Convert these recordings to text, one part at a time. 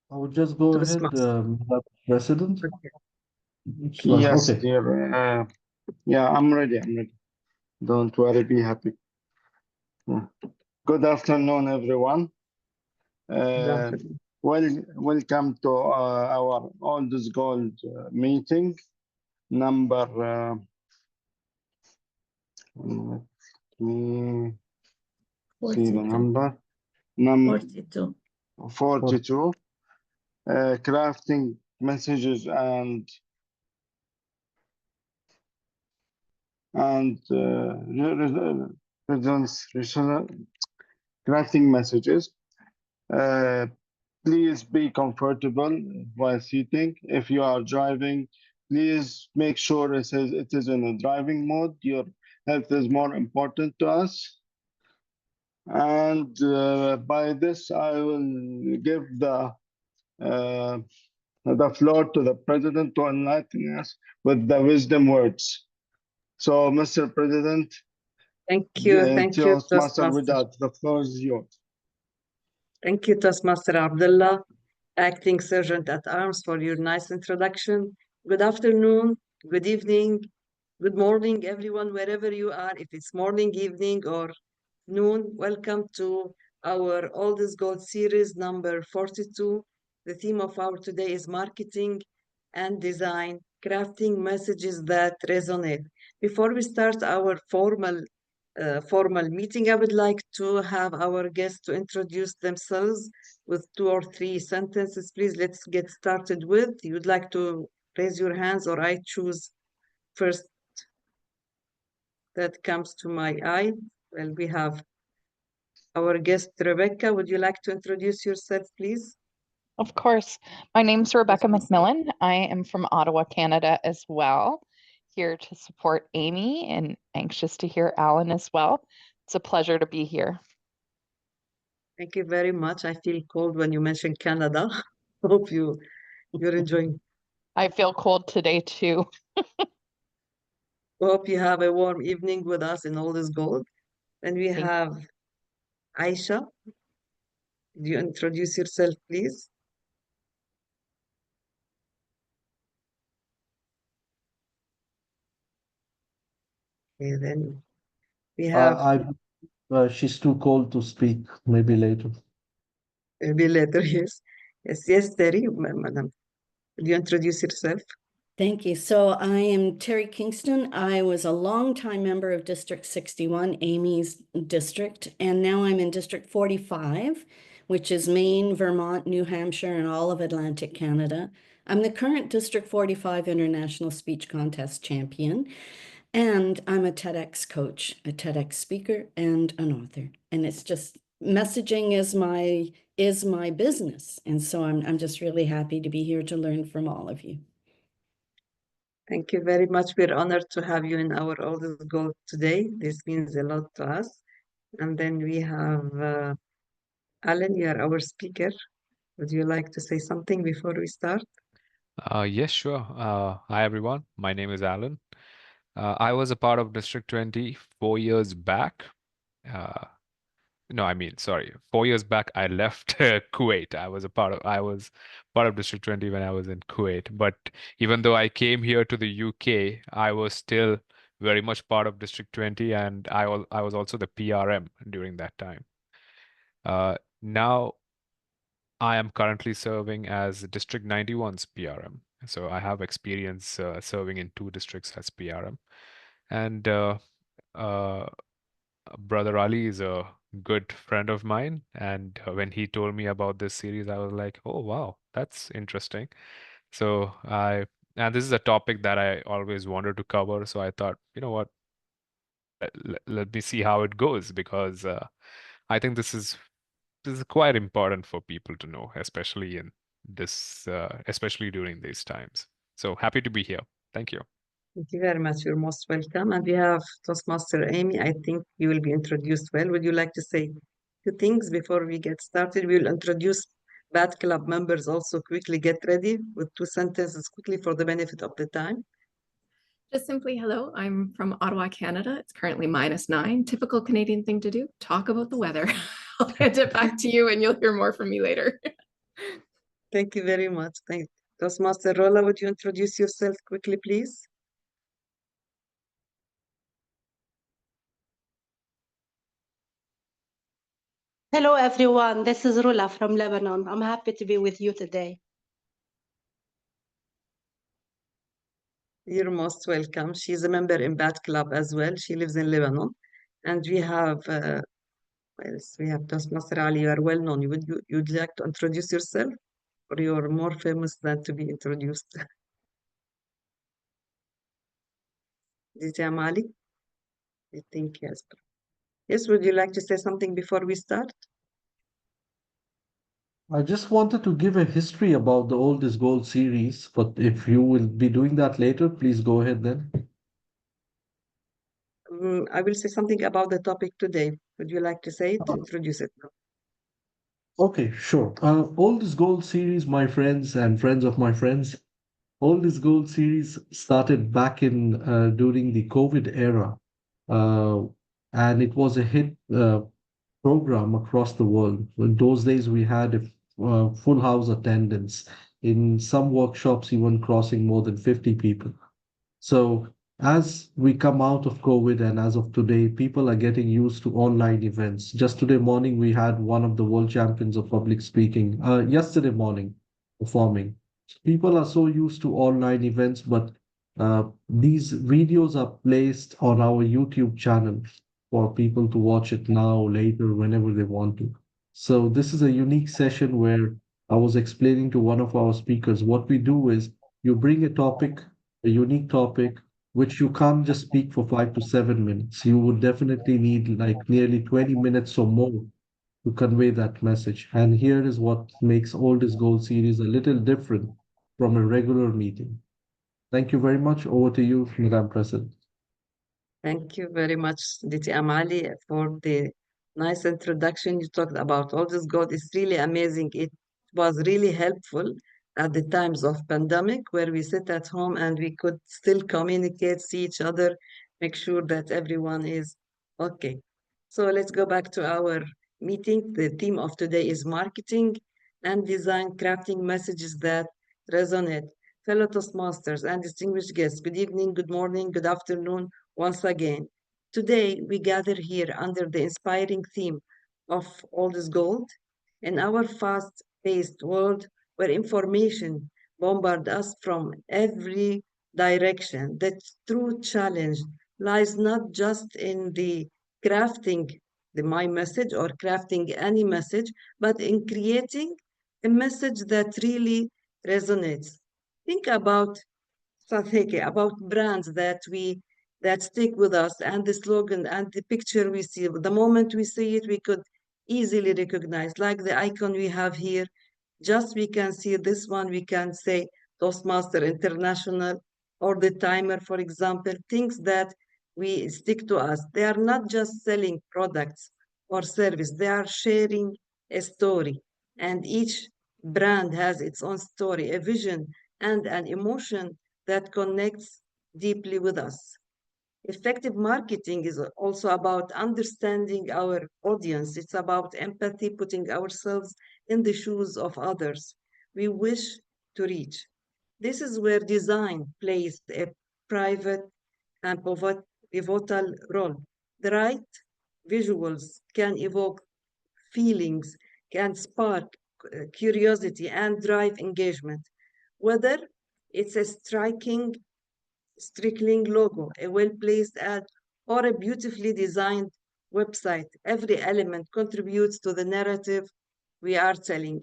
I would just go ahead, Toastmasters. Madam President. Yes, Okay. dear. Yeah, I'm ready. I'm ready. Don't worry. Be happy. Yeah. Good afternoon, everyone. Uh, welcome to our Old is Gold meeting number. Let me see the 42. number. Number 42. 42. Crafting messages and crafting messages. Uh, Please be comfortable while sitting. If you are driving, please make sure it is in a driving mode. Your health is more important to us. And by this, I will give uh, the floor to the President to enlighten us with the wisdom words. So, Mr. President, Thank you, Toastmaster Toastmaster. Without, the floor is yours. Thank you, Toastmaster Abdullah, Acting Sergeant at Arms, for your nice introduction. Good afternoon, good evening, good morning, everyone, wherever you are. If it's morning, evening, or noon, welcome to our Old is Gold series number 42. The theme of our today is marketing and design, crafting messages that resonate. Before we start our formal meeting, I would like to have our guests to introduce themselves with 2 or 3 sentences. Please, let's get started with. You'd like to raise your hands, or I choose first that comes to my eye? Well, we have our guest, Rebecca. Would you like to introduce yourself, please? Of course. My name's Rebecca McMillan. I am from Ottawa, Canada as well, here to support Amy and anxious to hear Alan as well. It's a pleasure to be here. Thank you very much. I feel cold when you mention Canada. Hope you're enjoying. I feel cold today too. Hope you have a warm evening with us in All is Gold. And we Thank have Aisha. Would you introduce yourself, please? Okay, then we have She's too cold to speak. Maybe later. maybe later, yes. Yes, Terry, madam. Would you introduce yourself? Thank you. So I am Terry Kingston. I was a longtime member of District 61, Amy's district, and now I'm in District 45, which is Maine, Vermont, New Hampshire, and all of Atlantic Canada. I'm the current District 45 International Speech Contest champion, and I'm a TEDx coach, a TEDx speaker, and an author. And it's just messaging is my business, and so I'm just really happy to be here to learn from all of you. Thank you very much. We're honored to have you in our All is Gold today. This means a lot to us. And then we have Alan, you are our speaker. Would you like to say something before we start? Yes, sure. Hi, everyone. My name is Alan. I was a part of District 20 4 years back. No, I mean, sorry. 4 years back, I left Kuwait. I was part of District 20 when I was in Kuwait. But even though I came here to the UK, I was still very much part of District 20, and I was also the PRM during that time. Now, I am currently serving as District 91's PRM. So I have experience serving in 2 districts as PRM. And Brother Ali is a good friend of mine. And when he told me about this series, I was like, oh, wow, that's interesting. So and this is a topic that I always wanted to cover. So I thought, you know what, let me see how it goes, because I think this is quite important for people to know, especially in this, especially during these times. So happy to be here. Thank you. Thank you very much. You're most welcome. And we have Toastmaster Amy. I think you will be introduced well. Would you like to say a few things before we get started? We will introduce Bad Club members also. Quickly get ready with 2 sentences quickly for the benefit of the time. Just simply, hello, I'm from Ottawa, Canada. It's currently -9. Typical Canadian thing to do, talk about the weather. I'll hand it back to you and you'll hear more from me later. Thank you very much. Toastmaster Rola, would you introduce yourself quickly, please? Hello, everyone. This is Rula from Lebanon. I'm happy to be with you today. You're most welcome. She's a member in Bat Club as well. She lives in Lebanon. And we have, we have Toastmaster Ali. You are well known. You'd like to introduce yourself, or you're more famous than to be introduced? Dece Ali? I think yes. Yes, would you like to say something before we start? I just wanted to give a history about the Old is Gold series, but if you will be doing that later, please go ahead then. I will say something about the topic today. Would you like to say it? Introduce it now. Okay, sure. Old is Gold series, my friends and friends of my friends. Old is Gold series started back in during the COVID era, uh, and it was a hit program across the world. In those days, we had a full house attendance. In some workshops, even crossing more than 50 people. So as we come out of COVID and as of today, people are getting used to online events. Just today morning, we had one of the world champions of public speaking, yesterday morning performing. People are so used to online events, but these videos are placed on our YouTube channel for people to watch it now, later, whenever they want to. So this is a unique session where I was explaining to one of our speakers, what we do is you bring a topic, a unique topic, which you can't just speak for 5 to 7 minutes. You would definitely need like nearly 20 minutes or more to convey that message. And here is what makes Old is Gold series a little different from a regular meeting. Thank you very much. Over to you, Madam President. Thank you very much, Dece Amali, for the nice introduction. You talked about All This God. It's really amazing. It was really helpful at the times of pandemic where we sit at home and we could still communicate, see each other, make sure that everyone is okay. So let's go back to our meeting. The theme of today is marketing and design, crafting messages that resonate. Fellow Toastmasters and distinguished guests, good evening, good morning, good afternoon, once again. Today, we gather here under the inspiring theme of All is Gold. In our fast-paced world where information bombards us from every direction, the true challenge lies not just in the crafting my message or crafting any message, but in creating a message that really resonates. Think about about brands that stick with us, and the slogan and the picture we see. The moment we see it, we could easily recognize, like the icon we have here. Just we can see this one, we can say Toastmaster International or the timer, for example, things that we stick to us. They are not just selling products or service, they are sharing a story. And each brand has its own story, a vision, and an emotion that connects deeply with us. Effective marketing is also about understanding our audience. It's about empathy, putting ourselves in the shoes of others we wish to reach. This is where design plays a private and pivotal role. The right visuals can evoke feelings, can spark curiosity and drive engagement. Whether it's a striking logo, a well-placed ad, or a beautifully designed website, every element contributes to the narrative we are telling.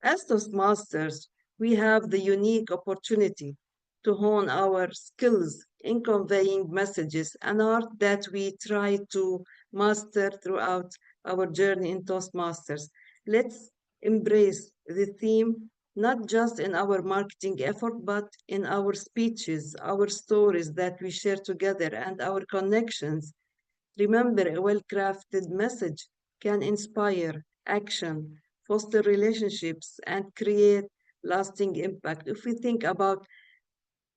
As Toastmasters, we have the unique opportunity to hone our skills in conveying messages, an art that we try to master throughout our journey in Toastmasters. Let's embrace the theme, not just in our marketing effort, but in our speeches, our stories that we share together, and our connections. Remember, a well-crafted message can inspire action, foster relationships, and create lasting impact. If we think about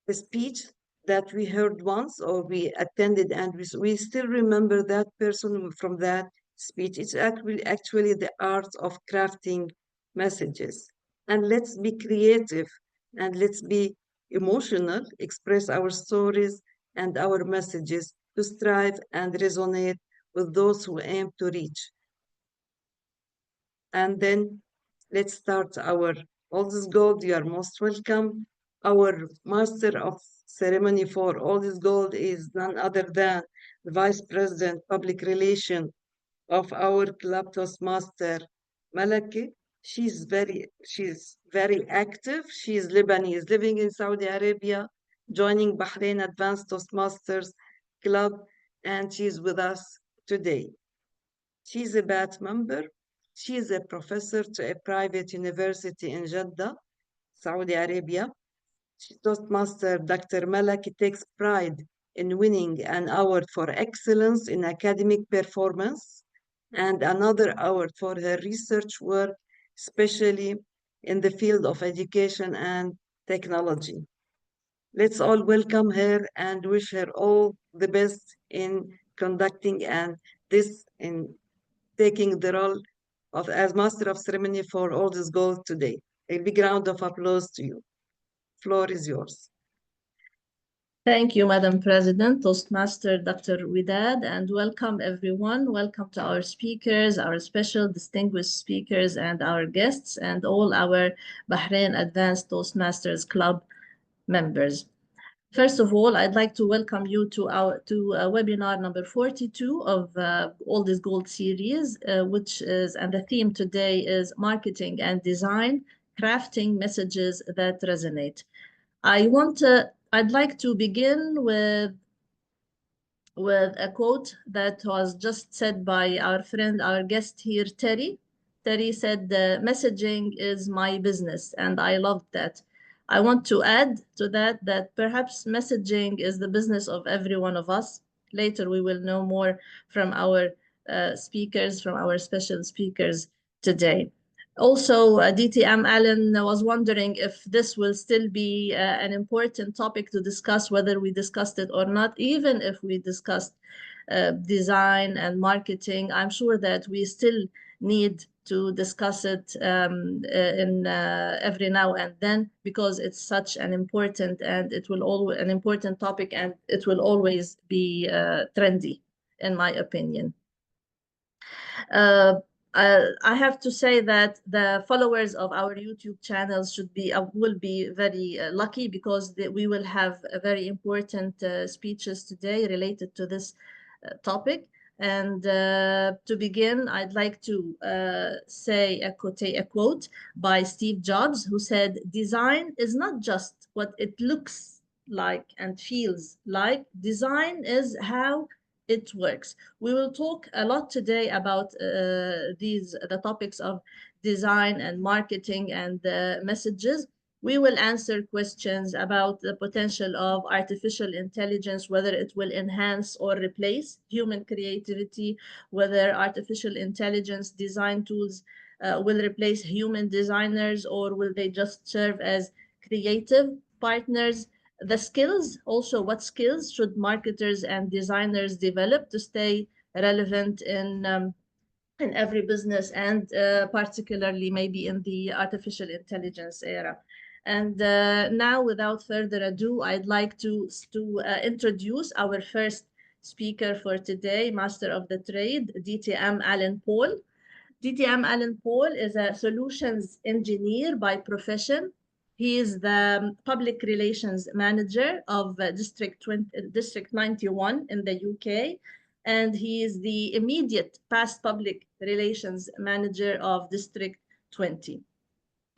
a speech that we heard once or we attended and we still remember that person from that speech, it's actually the art of crafting messages. And let's be creative and let's be emotional, express our stories and our messages to strive and resonate with those who aim to reach. And then let's start our All Is Gold. You are most welcome. Our master of ceremony for All Is Gold is none other than the Vice President Public Relations of our club Toastmaster, Malaki. She's very active. She is Lebanese, living in Saudi Arabia, joining Bahrain Advanced Toastmasters Club, and she's with us today. She's a BAT member. She is a professor to a private university in Jeddah, Saudi Arabia. Toastmaster Dr. Malaki takes pride in winning an award for excellence in academic performance and another award for her research work, especially in the field of education and technology. Let's all welcome her and wish her all the best in conducting and this in taking the role of as Master of Ceremony for All This Gold today. A big round of applause to you. Floor is yours. Thank you, Madam President, Toastmaster Dr. Widad, and welcome everyone. Welcome to our speakers, our special distinguished speakers, and our guests, and all our Bahrain Advanced Toastmasters Club members. First of all, I'd like to welcome you to webinar number 42 of All This Gold series, which is, and the theme today is marketing and design, crafting messages that resonate. I'd like to begin with a quote that was just said by our friend, our guest here, Terry. Terry said, messaging is my business, and I loved that. I want to add to that perhaps messaging is the business of every one of us. Later, we will know more from our speakers, from our special speakers today. Also, DTM Allen was wondering if this will still be an important topic to discuss, whether we discussed it or not. Even if we discussed design and marketing, I'm sure that we still need to discuss it in every now and then, because it's such an important and it will always an important topic, and it will always be trendy, in my opinion. I have to say that the followers of our YouTube channels will be very lucky, because we will have very important speeches today related to this topic. And to begin, I'd like to say a quote by Steve Jobs, who said, "Design is not just what it looks like and feels like. Design is how it works." We will talk a lot today about the topics of design and marketing and messages. We will answer questions about the potential of artificial intelligence, whether it will enhance or replace human creativity, whether artificial intelligence design tools will replace human designers, or will they just serve as creative partners. The skills, also what skills should marketers and designers develop to stay relevant in every business, and particularly maybe in the artificial intelligence era. And now, without further ado, I'd like to introduce our first speaker for today, Master of the Trade, DTM Allen Paul. DTM Allen Paul is a solutions engineer by profession. He is the public relations manager of District 91 in the UK, and he is the immediate past public relations manager of District 20.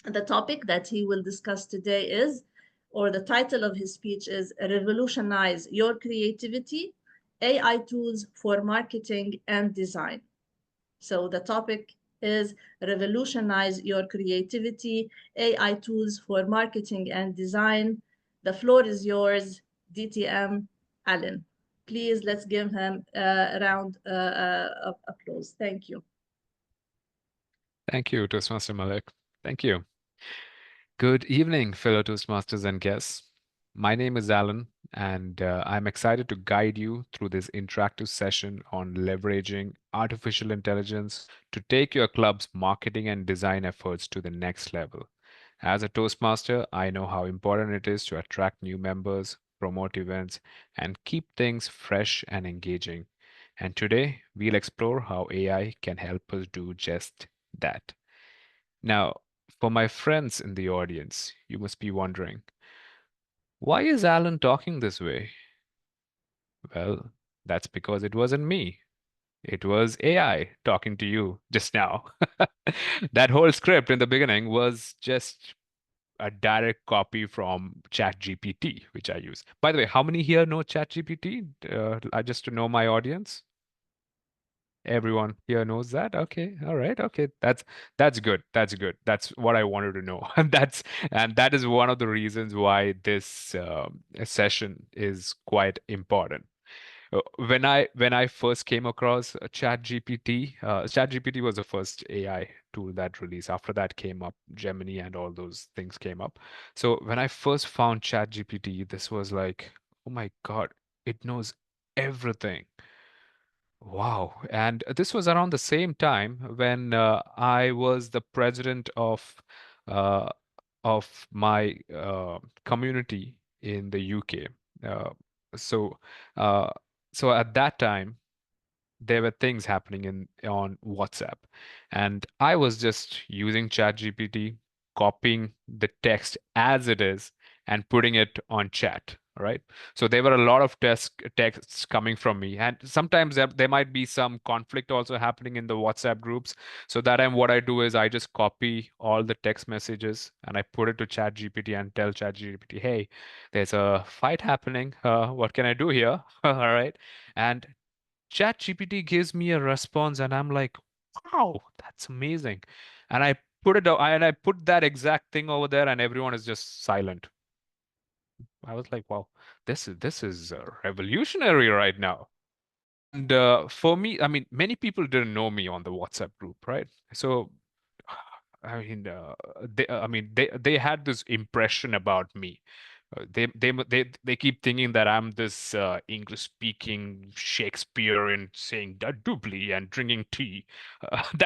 The topic that he will discuss today is, or the title of his speech is, "Revolutionize Your Creativity, AI Tools for Marketing and Design." So the topic is "Revolutionize Your Creativity, AI Tools for Marketing and Design." The floor is yours, DTM Allen. Please, let's give him a round of applause. Thank you. Thank you, Toastmaster Malik. Thank you. Good evening, fellow Toastmasters and guests. My name is Alan, and I'm excited to guide you through this interactive session on leveraging artificial intelligence to take your club's marketing and design efforts to the next level. As a Toastmaster, I know how important it is to attract new members, promote events, and keep things fresh and engaging. And today, we'll explore how AI can help us do just that. Now, for my friends in the audience, you must be wondering, why is Alan talking this way? Well, that's because it wasn't me. It was AI talking to you just now. That whole script in the beginning was just a direct copy from ChatGPT, which I use. By the way, how many here know ChatGPT? Just to know my audience. Everyone here knows that. Okay, all right, okay, that's good. That's good. That's what I wanted to know, and that is one of the reasons why this session is quite important. When I first came across ChatGPT, ChatGPT was the first AI tool that released. After that came up Gemini and all those things came up. So when I first found ChatGPT, this was like, oh my God, it knows everything. Wow. And this was around the same time when I was the president uh, of my community in the UK. Uh, so uh, so at that time, there were things happening in on WhatsApp, and I was just using ChatGPT, copying the text as it is and putting it on chat, right? So there were a lot of texts coming from me, and sometimes there might be some conflict also happening in the WhatsApp groups. So that time, what I do is I just copy all the text messages and I put it to ChatGPT and tell ChatGPT, "Hey, there's a fight happening. What can I do here?" All right, and ChatGPT gives me a response, and I'm like, wow, that's amazing. And I I put that exact thing over there, and everyone is just silent. I was like, wow, this is revolutionary right now. And for me, I mean, many people didn't know me on the WhatsApp group, right? So, I mean, they had this impression about me. They keep thinking that I'm this English-speaking Shakespearean saying doubly and drinking tea.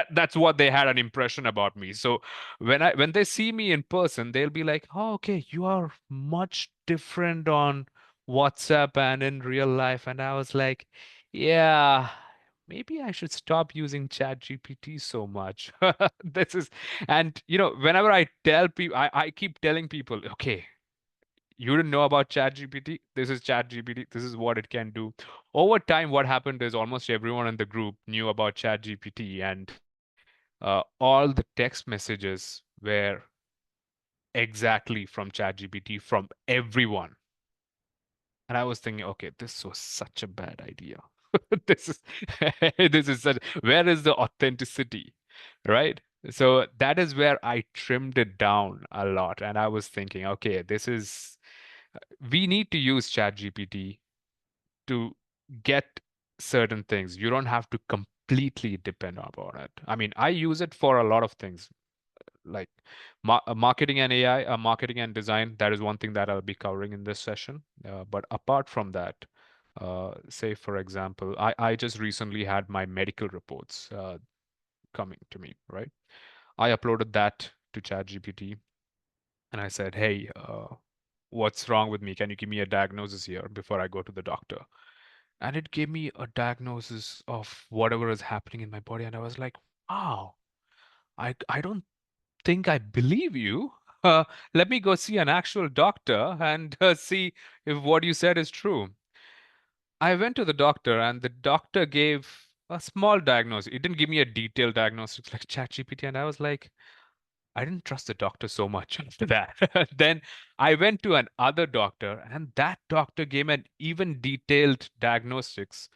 That's what they had an impression about me. So when they see me in person, they'll be like, "Oh, okay, you are much different on WhatsApp and in real life." And I was like, "Yeah, maybe I should stop using ChatGPT so much." This is, and whenever I tell people, I keep telling people, okay, you didn't know about ChatGPT. This is ChatGPT. This is what it can do. Over time, what happened is almost everyone in the group knew about ChatGPT, and all the text messages were exactly from ChatGPT from everyone. And I was thinking, okay, this was such a bad idea. This is this is such, where is the authenticity, right? So that is where I trimmed it down a lot. And I was thinking, okay, we need to use ChatGPT to get certain things. You don't have to completely depend upon it. I mean, I use it for a lot of things like marketing and AI, marketing and design. That is one thing that I'll be covering in this session. But apart from that, say for example, I just recently had my medical reports coming to me, right? I uploaded that to ChatGPT and I said, "Hey, what's wrong with me? Can you give me a diagnosis here before I go to the doctor?" And it gave me a diagnosis of whatever is happening in my body, and I was like, "Wow, I don't think I believe you. Let me go see an actual doctor and see if what you said is true." I went to the doctor, and the doctor gave a small diagnosis. It didn't give me a detailed diagnosis like ChatGPT, and I was like, I didn't trust the doctor so much after that. Then I went to another doctor, and that doctor gave an even detailed diagnostics,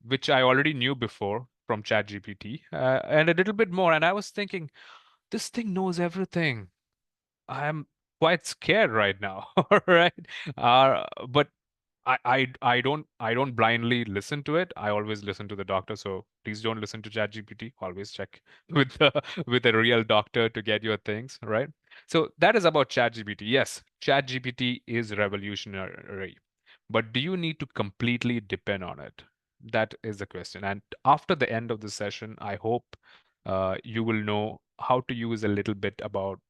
which I already knew before from ChatGPT, and a little bit more. And I was thinking, this thing knows everything. I'm quite scared right now, right? But I don't blindly listen to it. I always listen to the doctor. So please don't listen to ChatGPT. Always check with a real doctor to get your things right. So that is about ChatGPT. Yes, ChatGPT is revolutionary, but do you need to completely depend on it? That is the question. And after the end of the session, I hope you will know how to use a little bit about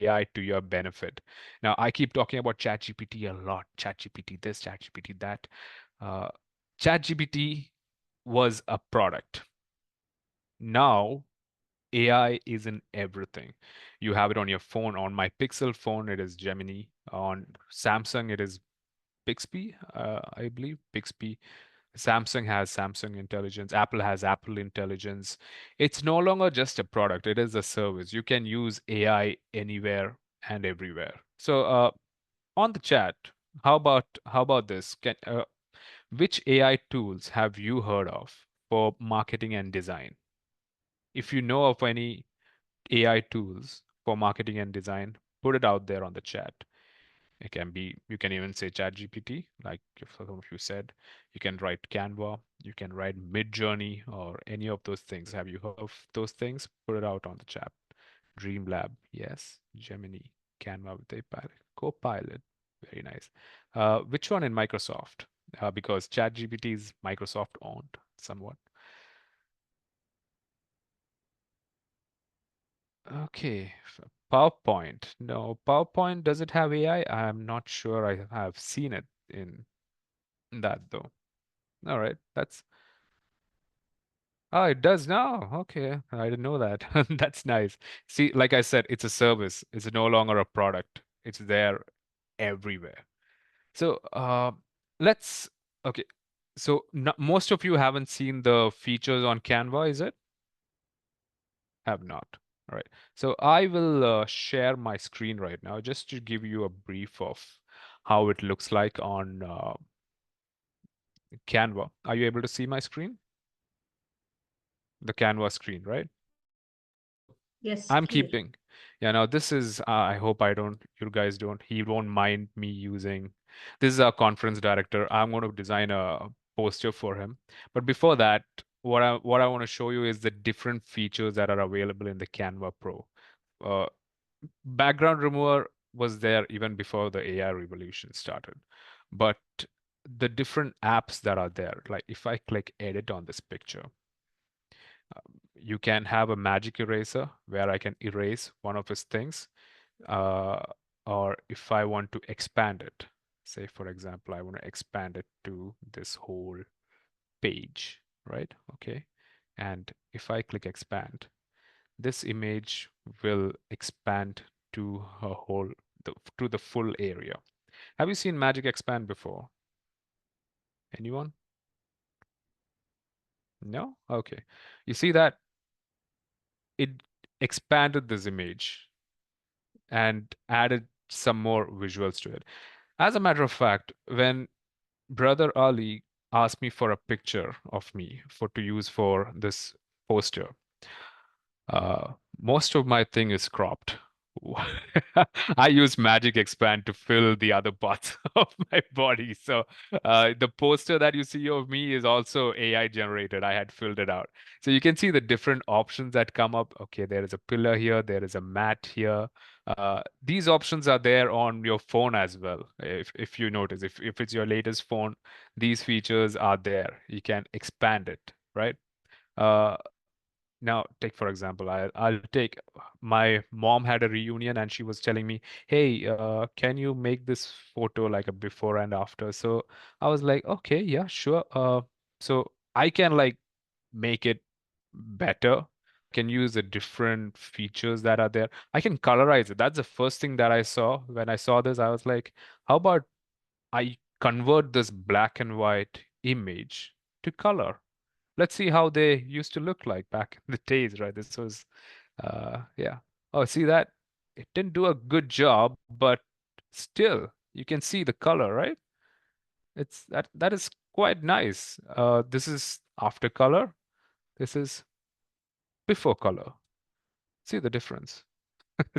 AI to your benefit. Now, I keep talking about ChatGPT a lot. ChatGPT this, ChatGPT that. Uh, ChatGPT was a product. Now, AI is in everything. You have it on your phone. On my Pixel phone, it is Gemini. On Samsung, it is Bixby, I believe. Bixby. Samsung has Samsung Intelligence. Apple has Apple Intelligence. It's no longer just a product. It is a service. You can use AI anywhere and everywhere. So, on the chat, how about this? Which AI tools have you heard of for marketing and design? If you know of any AI tools for marketing and design, put it out there on the chat. It can be, you can even say ChatGPT, like some of you said. You can write Canva, you can write Midjourney or any of those things. Have you heard of those things? Put it out on the chat. Dreamlab, yes. Gemini, Canva with a pilot, Copilot, very nice. Which one in Microsoft? Because ChatGPT is Microsoft owned somewhat. Okay, PowerPoint. No, PowerPoint, does it have AI? I'm not sure I have seen it in that though. All right, that's oh, it does now. Okay, I didn't know that. That's nice. See, like I said, it's a service. It's no longer a product. It's there everywhere. So, let's okay. So, most of you haven't seen the features on Canva, is it? Have not. All right. So I will share my screen right now just to give you a brief of how it looks like on Canva. Are you able to see my screen? The Canva screen, right? So Yes, I'm clear. keeping. Yeah, now this is, I hope you guys don't, he won't mind me using, this is our conference director. I'm going to design a poster for him. But before that, what I want to show you is the different features that are available in the Canva Pro. Background remover was there even before the AI revolution started. But the different apps that are there, like if I click edit on this picture, you can have a magic eraser where I can erase one of his things. Or if I want to expand it, say for example, I want to expand it to this whole page, right? Okay. And if I click expand, this image will expand to a whole, to the full area. Have you seen Magic Expand before? Anyone? No? Okay. You see that it expanded this image and added some more visuals to it. As a matter of fact, when Brother Ali asked me for a picture of me to use for this poster, most of my thing is cropped. I use Magic Expand to fill the other parts of my body. So the poster that you see of me is also AI generated. I had filled it out. So you can see the different options that come up. Okay, there is a pillar here. There is a mat here. These options are there on your phone as well. If you notice, if it's your latest phone, these features are there. You can expand it, right? Uh, Now, take for example, I'll take my mom had a reunion and she was telling me, "Hey, can you make this photo like a before and after?" So I was like, "Okay, yeah, sure." So I can like make it better. Can use the different features that are there. I can colorize it. That's the first thing that I saw when I saw this. I was like, "How about I convert this black and white image to color?" Let's see how they used to look like back in the days, right? This was, yeah. Oh, see that? It didn't do a good job, but still, you can see the color, right? It's that is quite nice. This is after color. This is before color. See the difference?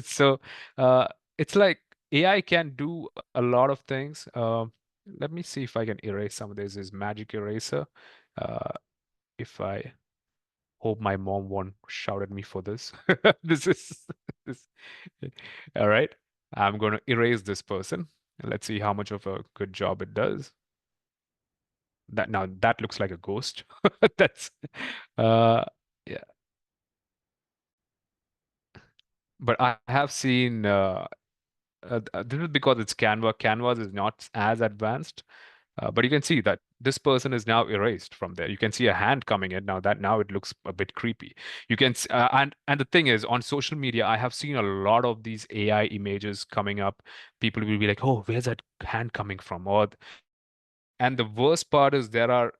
So, it's like AI can do a lot of things. Let me see if I can erase some of this. Is magic eraser. Uh, if I Hope my mom won't shout at me for this. This is this. All right. I'm going to erase this person. Let's see how much of a good job it does. That now that looks like a ghost. That's yeah. But I have seen this is because it's Canva. Canvas is not as advanced, but you can see that this person is now erased from there. You can see a hand coming in now. That now it looks a bit creepy. You can and the thing is, on social media, I have seen a lot of these AI images coming up. People will be like, "Oh, where's that hand coming from?" Or and the worst part is there are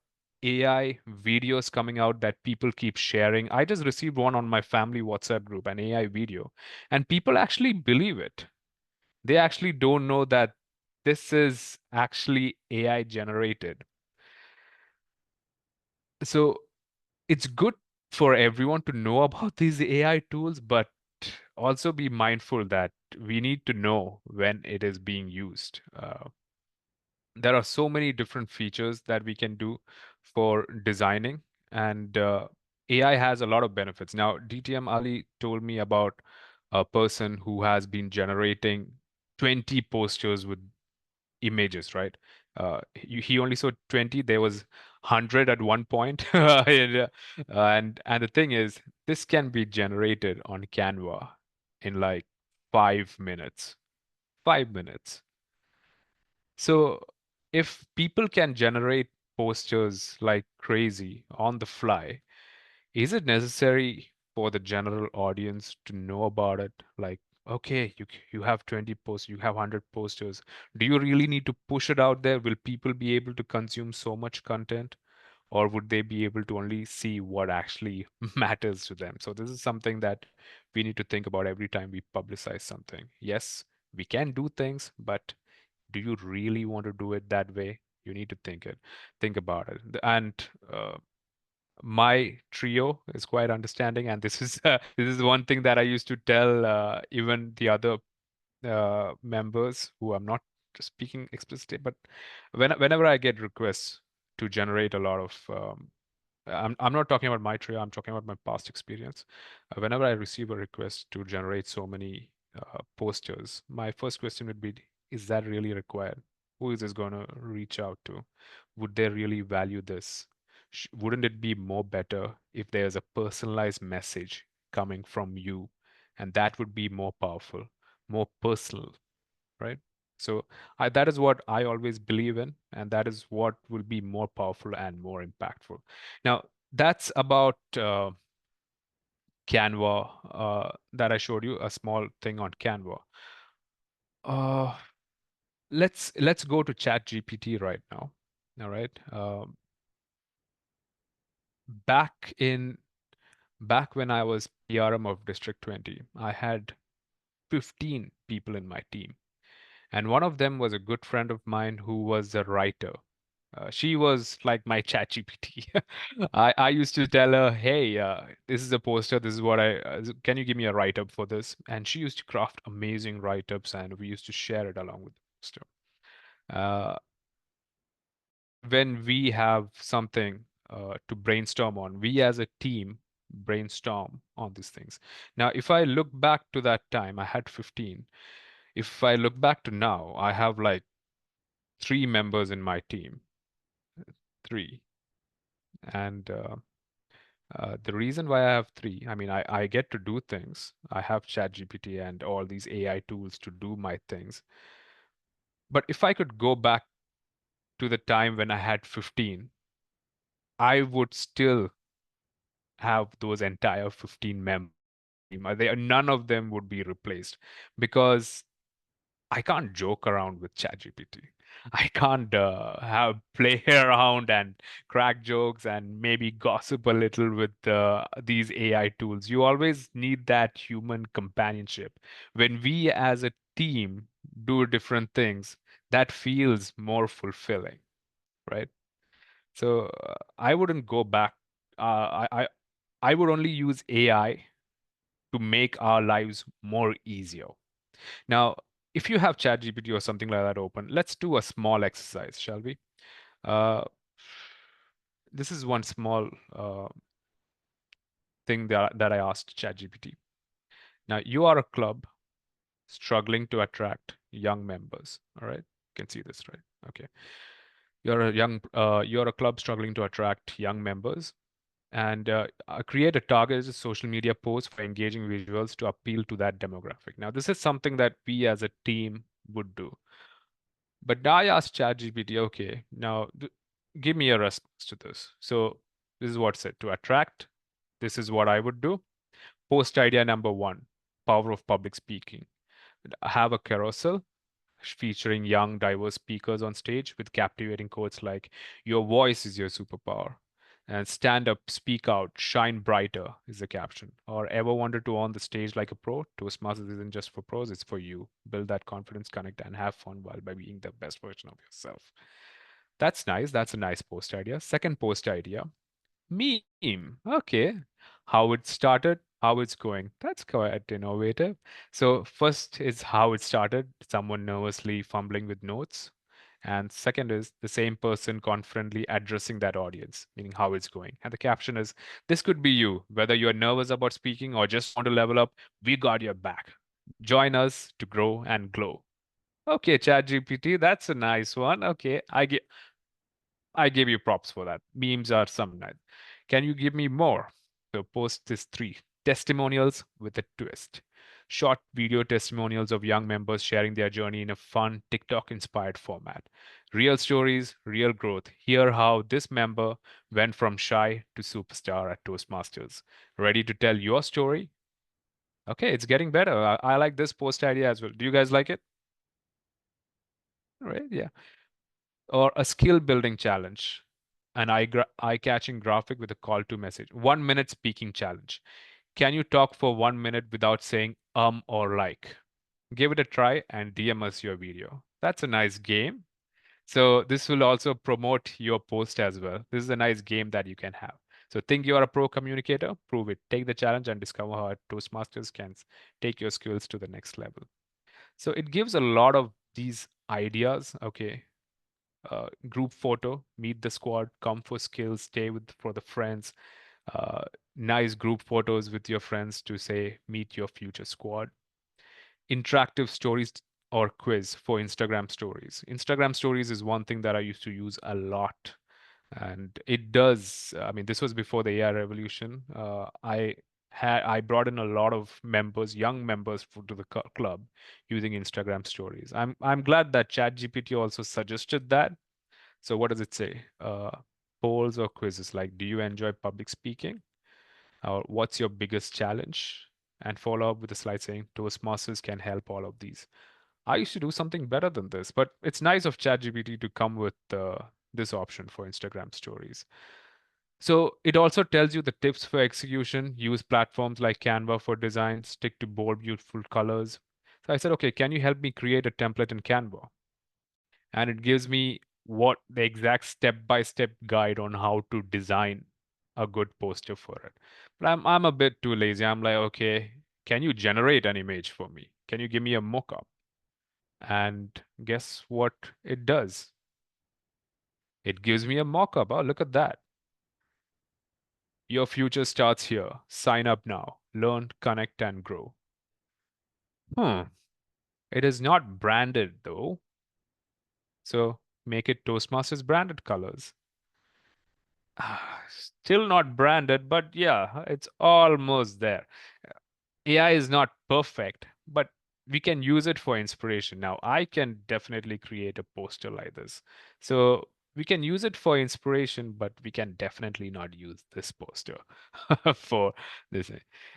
AI videos coming out that people keep sharing. I just received one on my family WhatsApp group, an AI video, and people actually believe it. They actually don't know that this is actually AI generated. So it's good for everyone to know about these AI tools, but also be mindful that we need to know when it is being used. There are so many different features that we can do for designing, and AI has a lot of benefits. Now, DTM Ali told me about a person who has been generating 20 posters with images, right? He only saw 20. There was 100 at one point. And the thing is, this can be generated on Canva in like 5 minutes. 5 minutes. So if people can generate posters like crazy on the fly, is it necessary for the general audience to know about it? Like, okay, you have 20 posts, you have 100 posters. Do you really need to push it out there? Will people be able to consume so much content? Or would they be able to only see what actually matters to them? So this is something that we need to think about every time we publicize something. Yes, we can do things, but do you really want to do it that way? You need to think about it. And my trio is quite understanding, and this is this is one thing that I used to tell even the other members who I'm not speaking explicitly, but whenever I get requests to generate a lot of I'm not talking about my trio, I'm talking about my past experience. Whenever I receive a request to generate so many posters, my first question would be, is that really required? Who is this going to reach out to? Would they really value this? Wouldn't it be more better if there's a personalized message coming from you, and that would be more powerful, more personal, right? So that is what I always believe in, and that is what will be more powerful and more impactful. Now, that's about Canva that I showed you, a small thing on Canva. Uh, let's go to ChatGPT right now. All right. Back when I was PRM of District 20, I had 15 people in my team. And one of them was a good friend of mine who was a writer. She was like my chat GPT. I used to tell her, hey, this is a poster. This is what can you give me a write-up for this? And she used to craft amazing write-ups, and we used to share it along with the poster. When we have something to brainstorm on, we as a team brainstorm on these things. Now, if I look back to that time, I had 15. If I look back to now, I have like 3 members in my team. 3. And the reason why I have 3, I mean, I get to do things. I have ChatGPT and all these AI tools to do my things. But if I could go back to the time when I had 15, I would still have those entire 15 members. None of them would be replaced because I can't joke around with ChatGPT. I can't have play around and crack jokes and maybe gossip a little with these AI tools. You always need that human companionship. When we as a team do different things, that feels more fulfilling, right? So I wouldn't go back. I would only use AI to make our lives more easier. Now, if you have ChatGPT or something like that open, let's do a small exercise, shall we? Uh, this is one small thing that I asked ChatGPT. Now, you are a club struggling to attract young members. All right, you can see this, right? Okay, you're a club struggling to attract young members. and create a targeted social media post for engaging visuals to appeal to that demographic. Now, this is something that we as a team would do. But I asked ChatGPT, okay, now give me a response to this. So this is what it said. To attract, this is what I would do. Post idea number 1, power of public speaking. Have a carousel featuring young, diverse speakers on stage with captivating quotes like, "Your voice is your superpower." And stand up, speak out, shine brighter is the caption. Or ever wanted to on the stage like a pro? Toastmasters isn't just for pros, it's for you. Build that confidence, connect, and have fun while by being the best version of yourself. That's nice. That's a nice post idea. Second post idea, meme. Okay. How it started, how it's going. That's quite innovative. So first is how it started, someone nervously fumbling with notes. And second is the same person confidently addressing that audience, meaning how it's going. And the caption is, this could be you, whether you're nervous about speaking or just want to level up, we got your back. Join us to grow and glow. Okay, ChatGPT, that's a nice one. Okay, I give you props for that. Memes are some nice. Can you give me more? So post this 3 testimonials with a twist. Short video testimonials of young members sharing their journey in a fun TikTok inspired format. Real stories, real growth. Hear how this member went from shy to superstar at Toastmasters. Ready to tell your story? Okay, it's getting better. I like this post idea as well. Do you guys like it? All right, yeah. Or a skill building challenge, an eye-catching graphic with a call to message. 1 minute speaking challenge. Can you talk for 1 minute without saying or like? Give it a try and DM us your video. That's a nice game. So this will also promote your post as well. This is a nice game that you can have. So think you are a pro communicator, prove it. Take the challenge and discover how Toastmasters can take your skills to the next level. So it gives a lot of these ideas. Okay, group photo, meet the squad, come for skills, stay with for the friends. Nice group photos with your friends to say meet your future squad. Interactive stories or quiz for Instagram stories. Instagram stories is one thing that I used to use a lot. And it does, I mean, this was before the AI revolution. I brought in a lot of members, young members to the club using Instagram stories. I'm glad that ChatGPT also suggested that. So what does it say? Polls or quizzes like, do you enjoy public speaking? Or what's your biggest challenge? And follow up with a slide saying Toastmasters can help all of these. I used to do something better than this, but it's nice of ChatGPT to come with this option for Instagram stories. So it also tells you the tips for execution. Use platforms like Canva for design, stick to bold, beautiful colors. So I said, okay, can you help me create a template in Canva? And it gives me what the exact step-by-step guide on how to design a good poster for it. But I'm a bit too lazy. I'm like, okay, can you generate an image for me? Can you give me a mock-up? And guess what it does? It gives me a mock-up. Oh, look at that. Your future starts here. Sign up now. Learn, connect, and grow. It is not branded though. So make it Toastmasters branded colors. Still not branded, but yeah, it's almost there. AI is not perfect, but we can use it for inspiration. Now, I can definitely create a poster like this. So we can use it for inspiration, but we can definitely not use this poster for this.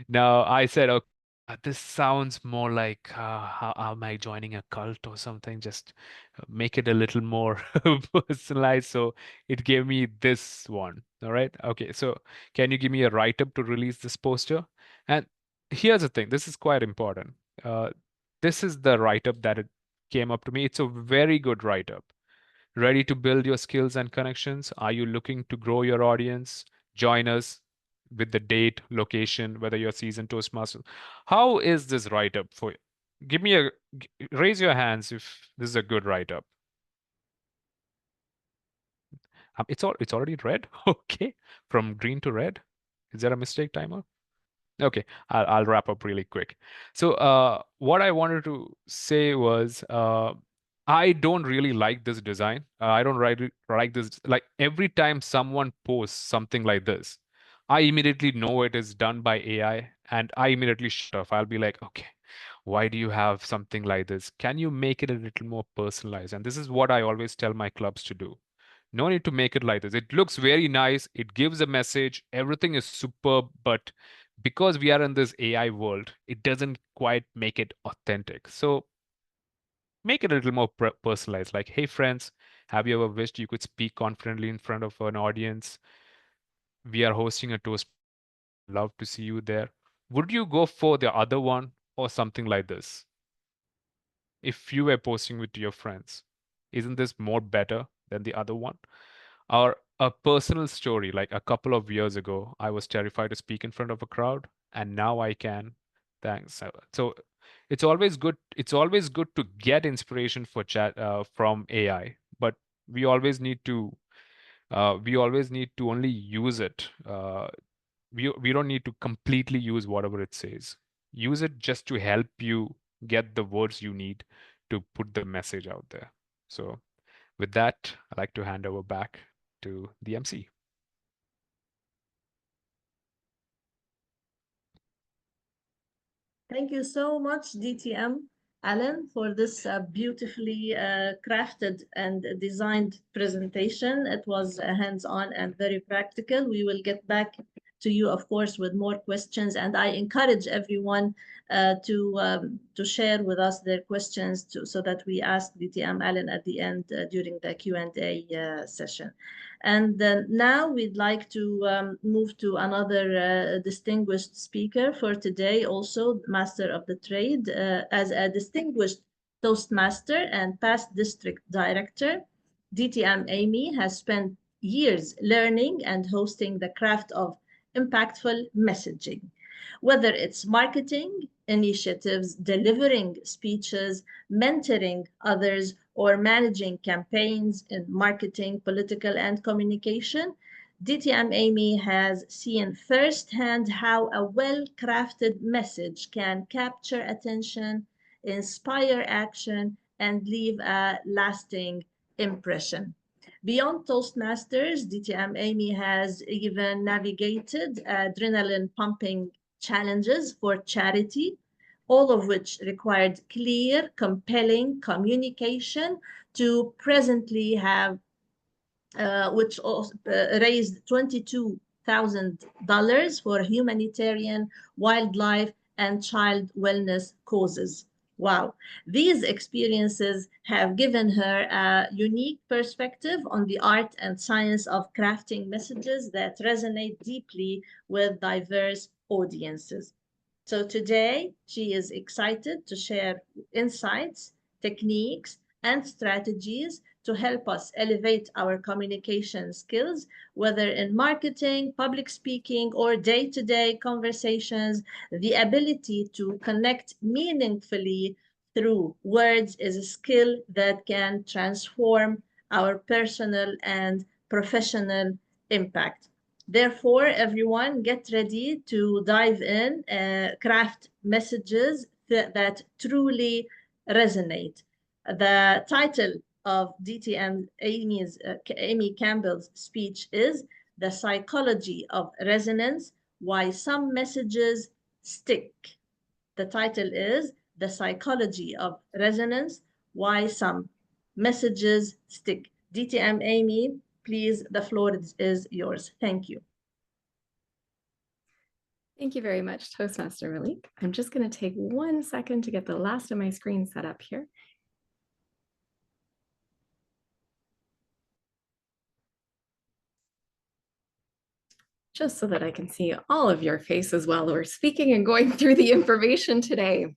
Now, I said, okay, this sounds more like how am I joining a cult or something? Just make it a little more personalized. So it gave me this one. All right. Okay. So can you give me a write-up to release this poster? And here's the thing. This is quite important. This is the write-up that it came up to me. It's a very good write-up. Ready to build your skills and connections? Are you looking to grow your audience? Join us with the date, location, whether you're seasoned Toastmaster. How is this write-up for you? Give me a raise your hands if this is a good write-up. It's already red. Okay, from green to red. Is there a mistake timer? Okay, I'll wrap up really quick. So what I wanted to say was I don't really like this design. I don't like this. Like every time someone posts something like this, I immediately know it is done by AI and I immediately shut off. I'll be like, okay, why do you have something like this? Can you make it a little more personalized? And this is what I always tell my clubs to do. No need to make it like this. It looks very nice. It gives a message. Everything is superb. But because we are in this AI world, it doesn't quite make it authentic. So make it a little more personalized. Like, hey, friends, have you ever wished you could speak confidently in front of an audience? We are hosting a Toastmasters event. Would love to see you there. Would you go for the other one or something like this? If you were posting with your friends, isn't this more better than the other one? Or a personal story, like a couple of years ago, I was terrified to speak in front of a crowd, and now I can. Thanks. So it's always good. It's always good to get inspiration for chat from AI, but we always need to only use it. We don't need to completely use whatever it says. Use it just to help you get the words you need to put the message out there. So with that, I'd like to hand over back to the MC. Thank you so much, DTM Alan, for this beautifully crafted and designed presentation. It was hands-on and very practical. We will get back to you, of course, with more questions, and I encourage everyone to share with us their questions so that we ask DTM Alan at the end during the Q&A session. And now we'd like to move to another distinguished speaker for today, also Master of the Trade. As a distinguished Toastmaster and past district director, DTM Amy has spent years learning and hosting the craft of impactful messaging. Whether it's marketing initiatives, delivering speeches, mentoring others, or managing campaigns in marketing, political, and communication, DTM Amy has seen firsthand how a well-crafted message can capture attention, inspire action, and leave a lasting impression. Beyond Toastmasters, DTM Amy has even navigated adrenaline-pumping challenges for charity, all of which required clear, compelling communication to presently have, which also, raised $22,000 for humanitarian, wildlife, and child wellness causes. Wow. These experiences have given her a unique perspective on the art and science of crafting messages that resonate deeply with diverse audiences. So today, she is excited to share insights, techniques, and strategies to help us elevate our communication skills, whether in marketing, public speaking, or day-to-day conversations. The ability to connect meaningfully through words is a skill that can transform our personal and professional impact. Therefore, everyone, get ready to dive in, craft messages that truly resonate. The title of DTM Amy Campbell's speech is The Psychology of Resonance, Why Some Messages Stick. The title is The Psychology of Resonance, Why Some Messages Stick. DTM Amy, please, the floor is yours. Thank you. Thank you very much, Toastmaster Malik. I'm just going to take 1 second to get the last of my screen set up here. Just so that I can see all of your faces while we're speaking and going through the information today.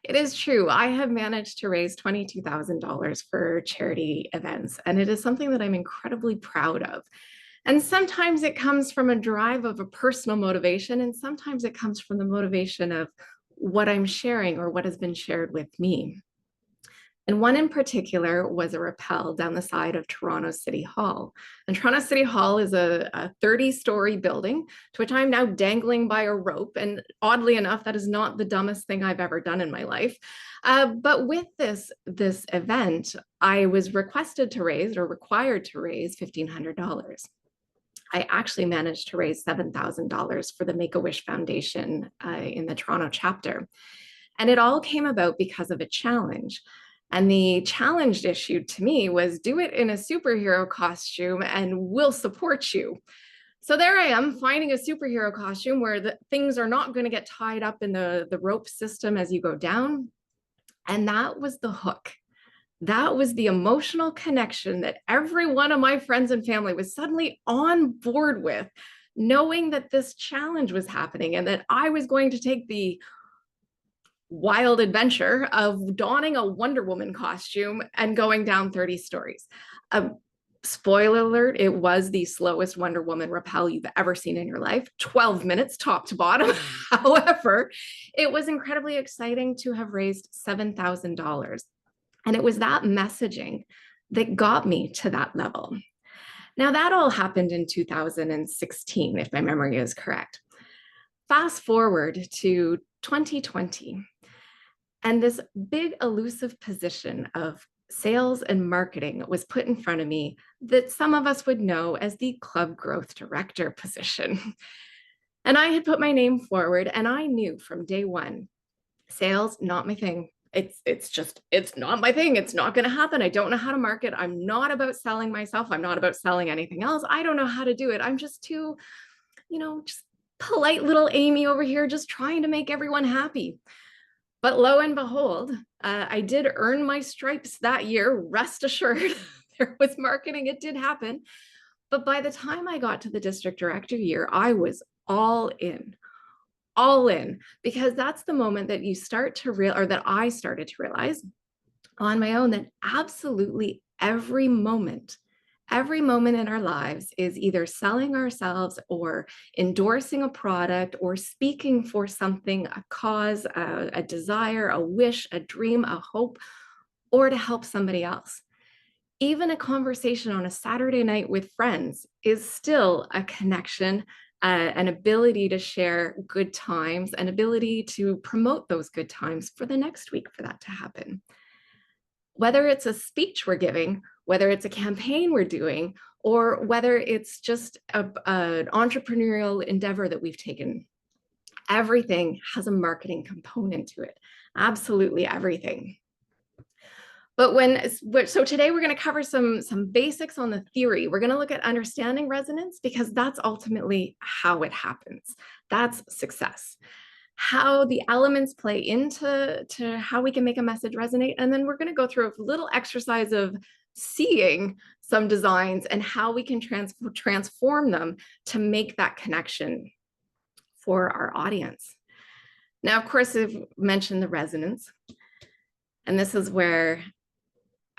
It is true, I have managed to raise $22,000 for charity events, and it is something that I'm incredibly proud of. And sometimes it comes from a drive of a personal motivation, and sometimes it comes from the motivation of what I'm sharing or what has been shared with me. And one in particular was a rappel down the side of Toronto City Hall. And Toronto City Hall is a 30-story building to which I'm now dangling by a rope. And oddly enough, that is not the dumbest thing I've ever done in my life. But with this event, I was requested to raise or required to raise $1,500. I actually managed to raise $7,000 for the Make-A-Wish Foundation in the Toronto chapter. And it all came about because of a challenge. And the challenge issued to me was, do it in a superhero costume and we'll support you. So there I am finding a superhero costume where the things are not going to get tied up in the rope system as you go down. And that was the hook. That was the emotional connection that every one of my friends and family was suddenly on board with, knowing that this challenge was happening and that I was going to take the wild adventure of donning a Wonder Woman costume and going down 30 stories. Spoiler alert, it was the slowest Wonder Woman rappel you've ever seen in your life, 12 minutes top to bottom. However, it was incredibly exciting to have raised $7,000. And it was that messaging that got me to that level. Now, that all happened in 2016, if my memory is correct. Fast forward to 2020, and this big elusive position of sales and marketing was put in front of me that some of us would know as the club growth director position. And I had put my name forward, and I knew from day one, sales, not my thing. It's not my thing. It's not going to happen. I don't know how to market. I'm not about selling myself. I'm not about selling anything else. I don't know how to do it. I'm just too, just polite little Amy over here, just trying to make everyone happy. But lo and behold, I did earn my stripes that year. Rest assured, there was marketing. It did happen. But by the time I got to the district director year, I was all in, because that's the moment that you start to or that I started to realize on my own that absolutely every moment in our lives is either selling ourselves or endorsing a product or speaking for something, a cause, a desire, a wish, a dream, a hope, or to help somebody else. Even a conversation on a Saturday night with friends is still a connection, an ability to share good times, an ability to promote those good times for the next week for that to happen. Whether it's a speech we're giving, whether it's a campaign we're doing, or whether it's just an entrepreneurial endeavor that we've taken, everything has a marketing component to it. Absolutely everything. So today we're going to cover some basics on the theory. We're going to look at understanding resonance because that's ultimately how it happens. That's success. How the elements play into how we can make a message resonate. And then we're going to go through a little exercise of seeing some designs and how we can transform them to make that connection for our audience. Now, of course, I've mentioned the resonance. And this is where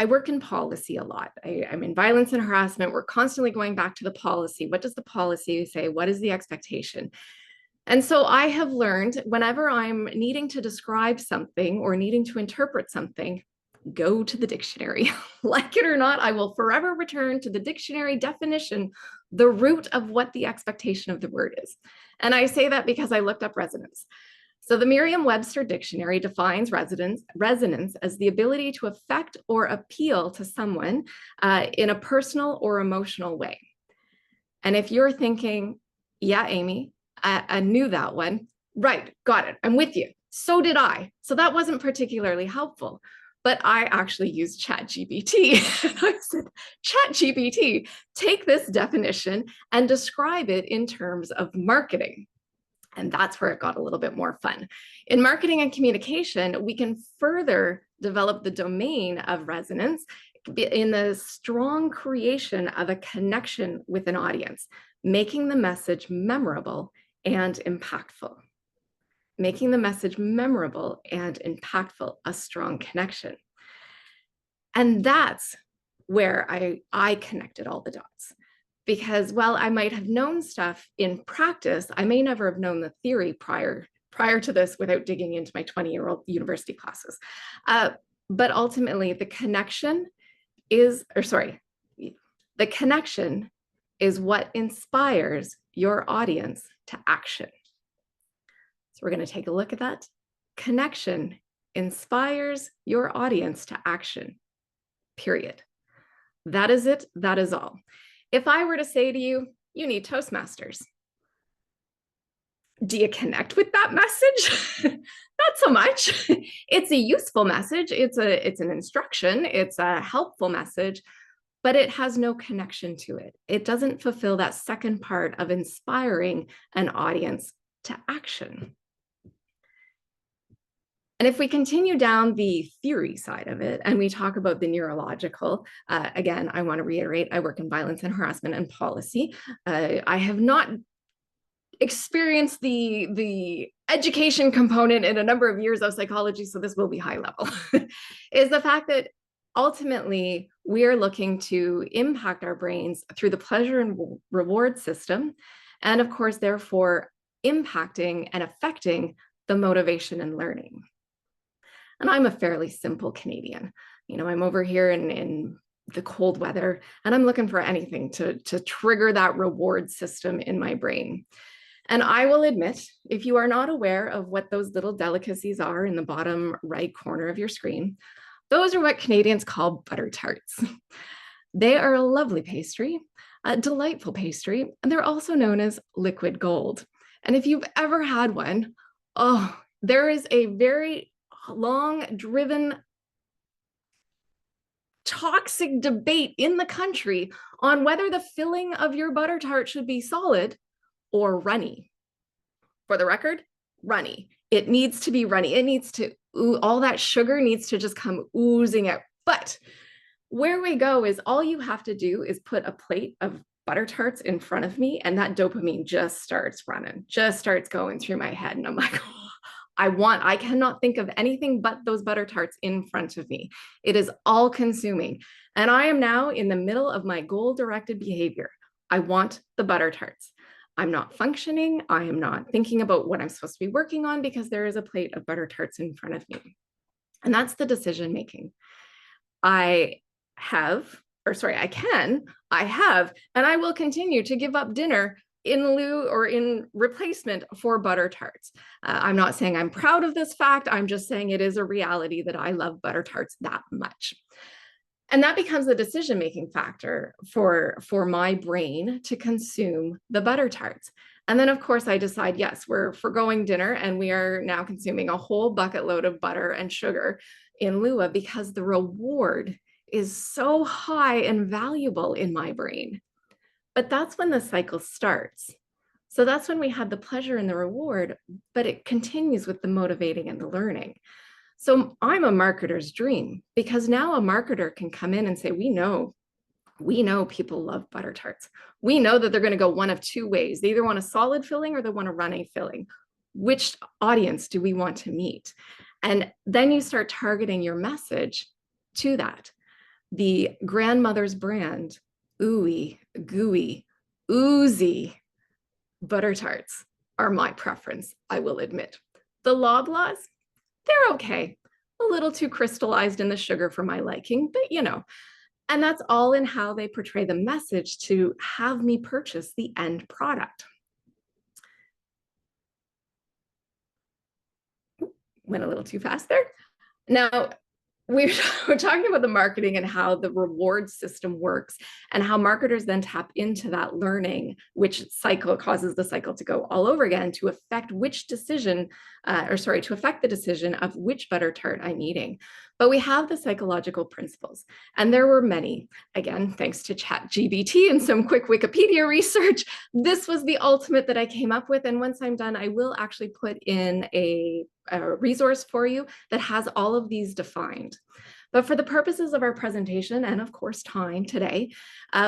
I work in policy a lot. I'm in violence and harassment. We're constantly going back to the policy. What does the policy say? What is the expectation? And so I have learned whenever I'm needing to describe something or needing to interpret something, go to the dictionary. Like it or not, I will forever return to the dictionary definition, the root of what the expectation of the word is. And I say that because I looked up resonance. So the Merriam-Webster dictionary defines resonance as the ability to affect or appeal to someone in a personal or emotional way. And if you're thinking, yeah, Amy, I knew that one. Right, got it. I'm with you. So did I. So that wasn't particularly helpful. But I actually used ChatGPT. I said, ChatGPT, take this definition and describe it in terms of marketing. And that's where it got a little bit more fun. In marketing and communication, we can further develop the domain of resonance in the strong creation of a connection with an audience, making the message memorable and impactful. Making the message memorable and impactful, a strong connection. And that's where I connected all the dots. Because while I might have known stuff in practice, I may never have known the theory prior to this without digging into my 20-year-old university classes. But ultimately, the connection is what inspires your audience to action. So we're going to take a look at that. Connection inspires your audience to action, period. That is it. That is all. If I were to say to you, you need Toastmasters. Do you connect with that message? Not so much. It's a useful message. It's an instruction. It's a helpful message, but it has no connection to it. It doesn't fulfill that second part of inspiring an audience to action. And if we continue down the theory side of it, and we talk about the neurological, again, I want to reiterate, I work in violence and harassment and policy. I have not experienced the education component in a number of years of psychology, so this will be high level, is the fact that ultimately we are looking to impact our brains through the pleasure and reward system, and of course, therefore, impacting and affecting the motivation and learning. And I'm a fairly simple Canadian. You know, I'm over here in the cold weather, and I'm looking for anything to trigger that reward system in my brain. And I will admit, if you are not aware of what those little delicacies are in the bottom right corner of your screen, those are what Canadians call butter tarts. They are a lovely pastry, a delightful pastry, and they're also known as liquid gold. And if you've ever had one, oh, there is a very long driven toxic debate in the country on whether the filling of your butter tart should be solid or runny. For the record, runny. It needs to be runny. It needs to, all that sugar needs to just come oozing out. But where we go is all you have to do is put a plate of butter tarts in front of me, and that dopamine just starts running, just starts going through my head. And I'm like, oh, I cannot think of anything but those butter tarts in front of me. It is all consuming. And I am now in the middle of my goal-directed behavior. I want the butter tarts. I'm not functioning. I am not thinking about what I'm supposed to be working on because there is a plate of butter tarts in front of me. And that's the decision making. I have, and I will continue to give up dinner in lieu or in replacement for butter tarts. I'm not saying I'm proud of this fact. I'm just saying it is a reality that I love butter tarts that much. And that becomes the decision-making factor for my brain to consume the butter tarts. And then of course I decide, yes, we're foregoing dinner and we are now consuming a whole bucket load of butter and sugar in lieu of, because the reward is so high and valuable in my brain. But that's when the cycle starts. So that's when we had the pleasure and the reward, but it continues with the motivating and the learning. So I'm a marketer's dream, because now a marketer can come in and say, we know people love butter tarts. We know that they're going to go one of two ways. They either want a solid filling or they want a runny filling. Which audience do we want to meet? And then you start targeting your message to that. The grandmother's brand, ooey, gooey, oozy butter tarts are my preference, I will admit. The Loblaws, they're okay. A little too crystallized in the sugar for my liking, but you know. And that's all in how they portray the message to have me purchase the end product. Went a little too fast there. Now, we're talking about the marketing and how the reward system works and how marketers then tap into that learning, which cycle causes the cycle to go all over again to affect which decision, to affect the decision of which butter tart I'm eating. But we have the psychological principles, and there were many. Again, thanks to ChatGPT and some quick Wikipedia research, this was the ultimate that I came up with. And once I'm done, I will actually put in a resource for you that has all of these defined. But for the purposes of our presentation and of course time today,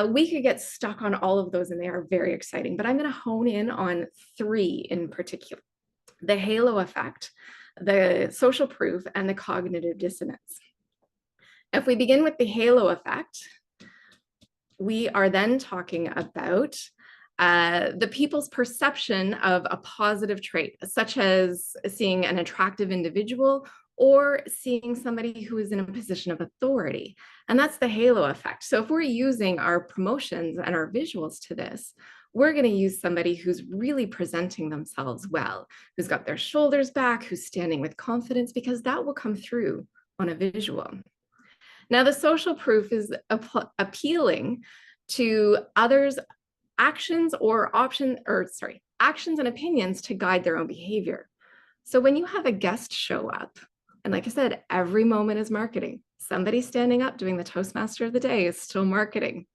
we could get stuck on all of those and they are very exciting, but I'm going to hone in on three in particular: the halo effect, the social proof, and the cognitive dissonance. If we begin with the halo effect, we are then talking about the people's perception of a positive trait, such as seeing an attractive individual or seeing somebody who is in a position of authority. And that's the halo effect. So if we're using our promotions and our visuals to this, we're going to use somebody who's really presenting themselves well, who's got their shoulders back, who's standing with confidence, because that will come through on a visual. Now, the social proof is appealing to others actions and opinions to guide their own behavior. So when you have a guest show up, and like I said, every moment is marketing. Somebody standing up doing the Toastmaster of the day is still marketing.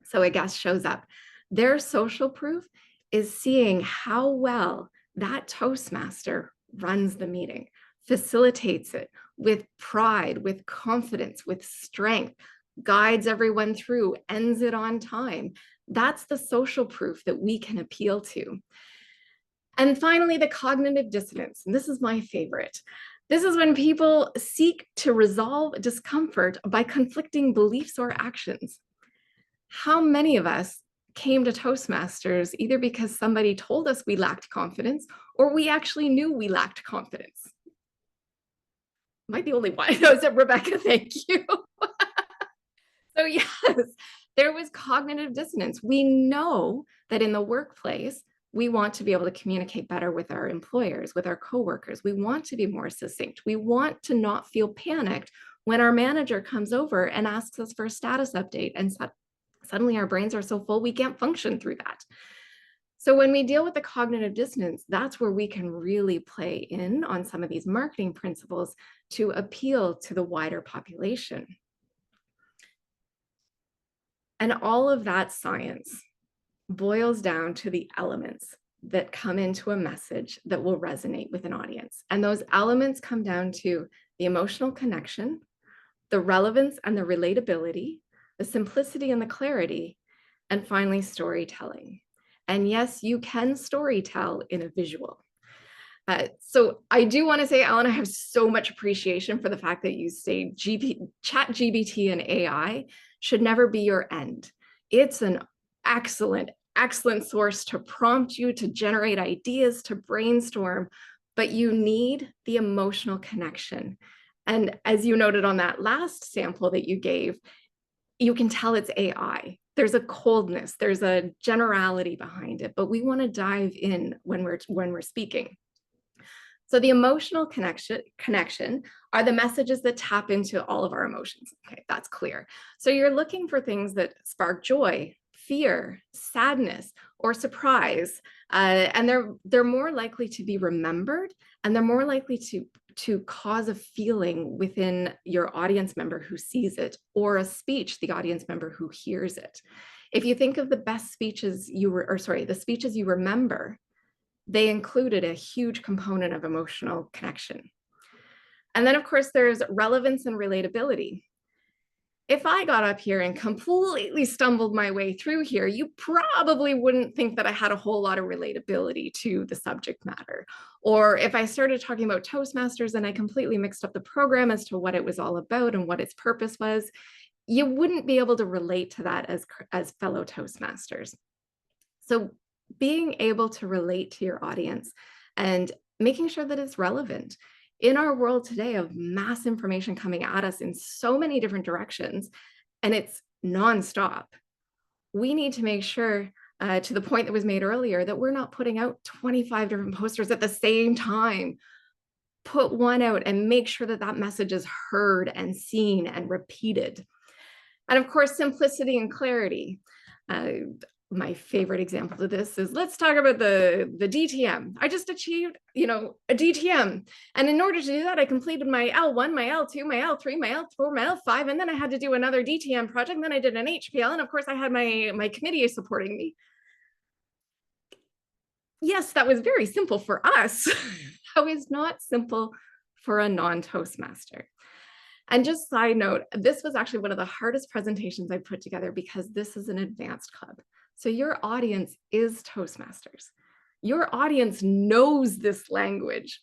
So a guest shows up. Their social proof is seeing how well that Toastmaster runs the meeting, facilitates it with pride, with confidence, with strength, guides everyone through, ends it on time. That's the social proof that we can appeal to. And finally, the cognitive dissonance. And this is my favorite. This is when people seek to resolve discomfort by conflicting beliefs or actions. How many of us came to Toastmasters either because somebody told us we lacked confidence or we actually knew we lacked confidence? Am I the only one? No, is it Rebecca? Thank you. So yes, there was cognitive dissonance. We know that in the workplace, we want to be able to communicate better with our employers, with our coworkers. We want to be more succinct. We want to not feel panicked when our manager comes over and asks us for a status update, and suddenly our brains are so full we can't function through that. So when we deal with the cognitive dissonance, that's where we can really play in on some of these marketing principles to appeal to the wider population. And all of that science boils down to the elements that come into a message that will resonate with an audience. And those elements come down to the emotional connection, the relevance and the relatability, the simplicity and the clarity, and finally, storytelling. And yes, you can storytell in a visual. So I do want to say, Alan, I have so much appreciation for the fact that you say ChatGPT and AI should never be your end. It's an excellent source to prompt you, to generate ideas, to brainstorm, but you need the emotional connection. And as you noted on that last sample that you gave, you can tell it's AI. There's a coldness, there's a generality behind it, but we want to dive in when we're speaking. So the emotional connection are the messages that tap into all of our emotions. Okay, that's clear. So you're looking for things that spark joy, fear, sadness, or surprise, and they're more likely to be remembered, and they're more likely to cause a feeling within your audience member who sees it, or a speech, the audience member who hears it. If you think of the best speeches the speeches you remember, they included a huge component of emotional connection. And then of course there's relevance and relatability. If I got up here and completely stumbled my way through here, you probably wouldn't think that I had a whole lot of relatability to the subject matter. Or if I started talking about Toastmasters and I completely mixed up the program as to what it was all about and what its purpose was, you wouldn't be able to relate to that as fellow Toastmasters. So being able to relate to your audience and making sure that it's relevant. In our world today of mass information coming at us in so many different directions, and it's nonstop, we need to make sure, to the point that was made earlier, that we're not putting out 25 different posters at the same time. Put one out and make sure that that message is heard and seen and repeated. And of course, simplicity and clarity. My favorite example of this is, let's talk about the DTM. I just achieved, a DTM. And in order to do that, I completed my L1, my L2, my L3, my L4, my L5, and then I had to do another DTM project. And then I did an HPL. And of course I had my committee supporting me. Yes, that was very simple for us. That was not simple for a non-Toastmaster. And just side note, this was actually one of the hardest presentations I put together because this is an advanced club. So your audience is Toastmasters. Your audience knows this language,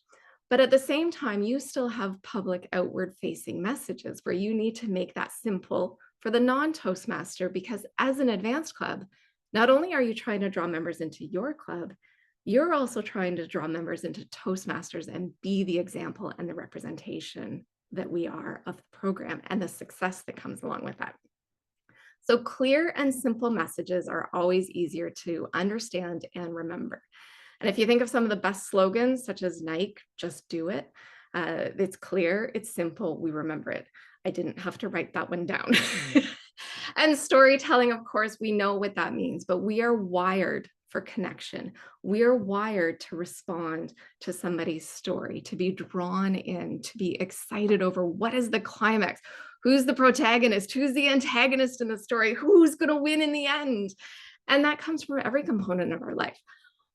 but at the same time, you still have public outward facing messages where you need to make that simple for the non-Toastmaster, because as an advanced club, not only are you trying to draw members into your club, you're also trying to draw members into Toastmasters and be the example and the representation that we are of the program and the success that comes along with that. So clear and simple messages are always easier to understand and remember. And if you think of some of the best slogans, such as Nike, just do it. It's clear, it's simple, we remember it. I didn't have to write that one down. And storytelling, of course, we know what that means, but we are wired for connection. We are wired to respond to somebody's story, to be drawn in, to be excited over what is the climax, who's the protagonist, who's the antagonist in the story, who's going to win in the end. And that comes from every component of our life.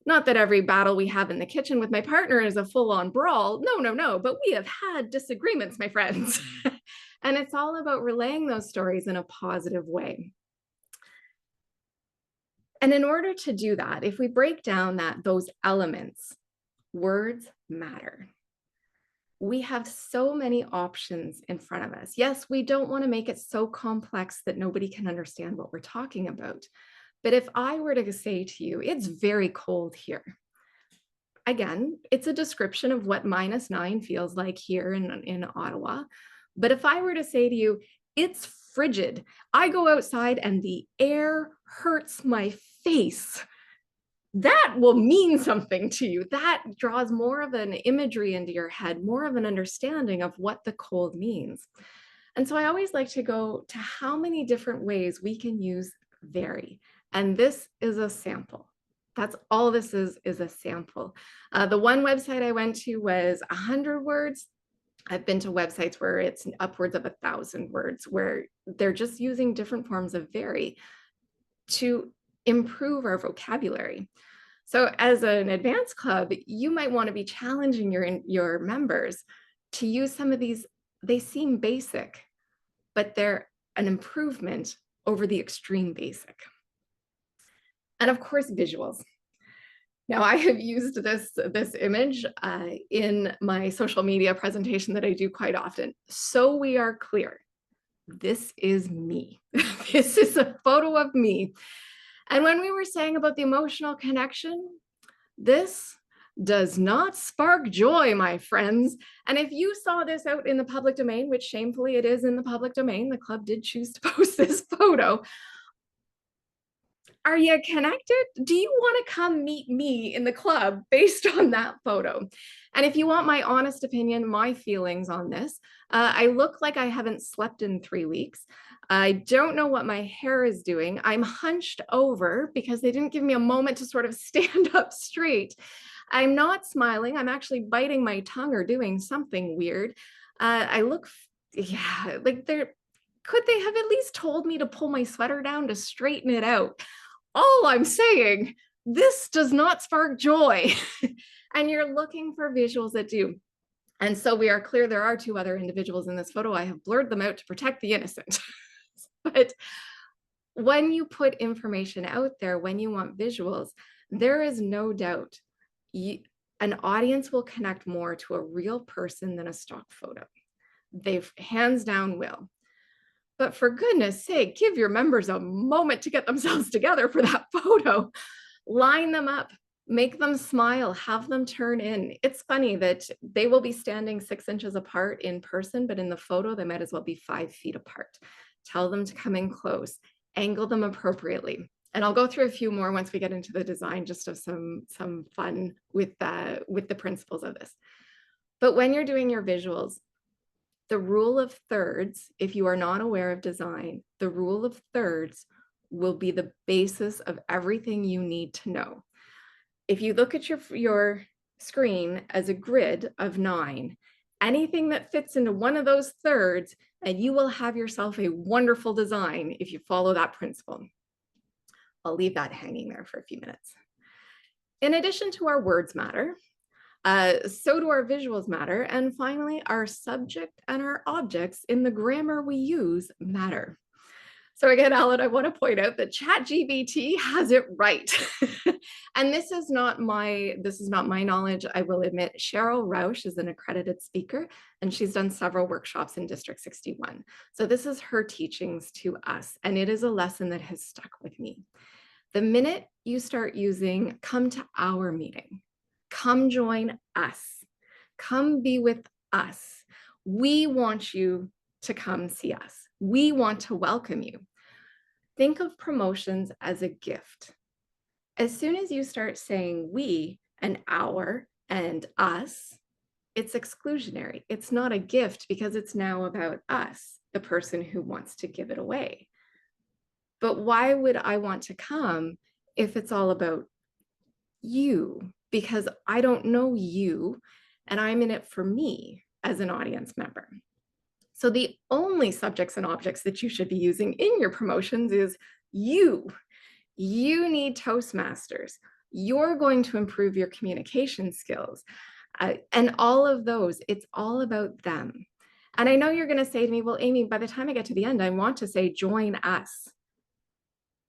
Not that every battle we have in the kitchen with my partner is a full-on brawl. No, but we have had disagreements, my friends. And it's all about relaying those stories in a positive way. And in order to do that, if we break down those elements, words matter. We have so many options in front of us. Yes, we don't want to make it so complex that nobody can understand what we're talking about. But if I were to say to you, it's very cold here. Again, it's a description of what -9 feels like here in Ottawa. But if I were to say to you, it's frigid, I go outside and the air hurts my face, that will mean something to you. That draws more of an imagery into your head, more of an understanding of what the cold means. And so I always like to go to how many different ways we can use vary. And this is a sample. That's all this is a sample. The one website I went to was 100 words. I've been to websites where it's upwards of 1,000 words, where they're just using different forms of vary to improve our vocabulary. So as an advanced club, you might want to be challenging your members to use some of these. They seem basic, but they're an improvement over the extreme basic. And of course, visuals. Now, I have used this image in my social media presentation that I do quite often. So we are clear, this is me. This is a photo of me. And when we were saying about the emotional connection, this does not spark joy, my friends. And if you saw this out in the public domain, which shamefully it is in the public domain, the club did choose to post this photo. Are you connected? Do you want to come meet me in the club based on that photo? And if you want my honest opinion, my feelings on this, I look like I haven't slept in 3 weeks. I don't know what my hair is doing. I'm hunched over because they didn't give me a moment to sort of stand up straight. I'm not smiling. I'm actually biting my tongue or doing something weird. I look, yeah, like could they have at least told me to pull my sweater down to straighten it out? All I'm saying, this does not spark joy. And you're looking for visuals that do. And so we are clear there are 2 other individuals in this photo. I have blurred them out to protect the innocent. But when you put information out there, when you want visuals, there is no doubt an audience will connect more to a real person than a stock photo. They hands down will. But for goodness sake, give your members a moment to get themselves together for that photo. Line them up, make them smile, have them turn in. It's funny that they will be standing 6 inches apart in person, but in the photo, they might as well be 5 feet apart. Tell them to come in close, angle them appropriately. And I'll go through a few more once we get into the design, just of some fun with the principles of this. But when you're doing your visuals, the rule of thirds, if you are not aware of design, the rule of thirds will be the basis of everything you need to know. If you look at your screen as a grid of 9, anything that fits into one of those thirds, and you will have yourself a wonderful design if you follow that principle. I'll leave that hanging there for a few minutes. In addition to our words matter, so do our visuals matter. And finally, our subject and our objects in the grammar we use matter. So again, Alan, I want to point out that ChatGPT has it right. And this is not my knowledge, I will admit. Cheryl Rausch is an accredited speaker, and she's done several workshops in District 61. So this is her teachings to us, and it is a lesson that has stuck with me. The minute you start using "come to our meeting," "come join us," "come be with us," we want you to come see us. We want to welcome you. Think of promotions as a gift. As soon as you start saying we and our and us, it's exclusionary. It's not a gift because it's now about us, the person who wants to give it away. But why would I want to come if it's all about you? Because I don't know you, and I'm in it for me as an audience member. So the only subjects and objects that you should be using in your promotions is you. You need Toastmasters. You're going to improve your communication skills. And all of those, it's all about them. And I know you're going to say to me, well, Amy, by the time I get to the end, I want to say, join us.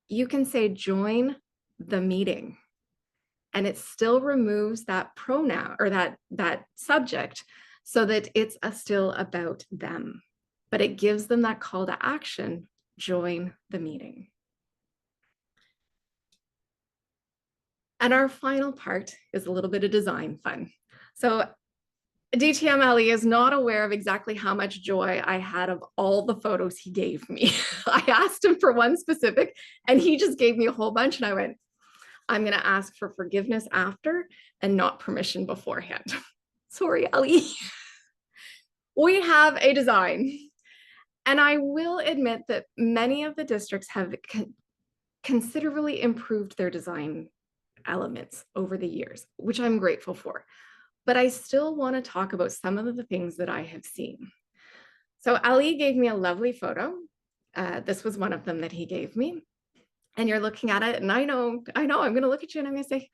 You can say, join the meeting. And it still removes that pronoun or that subject so that it's still about them. But it gives them that call to action, join the meeting. And our final part is a little bit of design fun. So DTMLE is not aware of exactly how much joy I had of all the photos he gave me. I asked him for one specific, and he just gave me a whole bunch, and I went, I'm going to ask for forgiveness after and not permission beforehand. Sorry, Ali. We have a design. And I will admit that many of the districts have considerably improved their design elements over the years, which I'm grateful for. But I still want to talk about some of the things that I have seen. So Ali gave me a lovely photo. This was one of them that he gave me. And you're looking at it, and I know, I'm going to look at you and I'm going to say,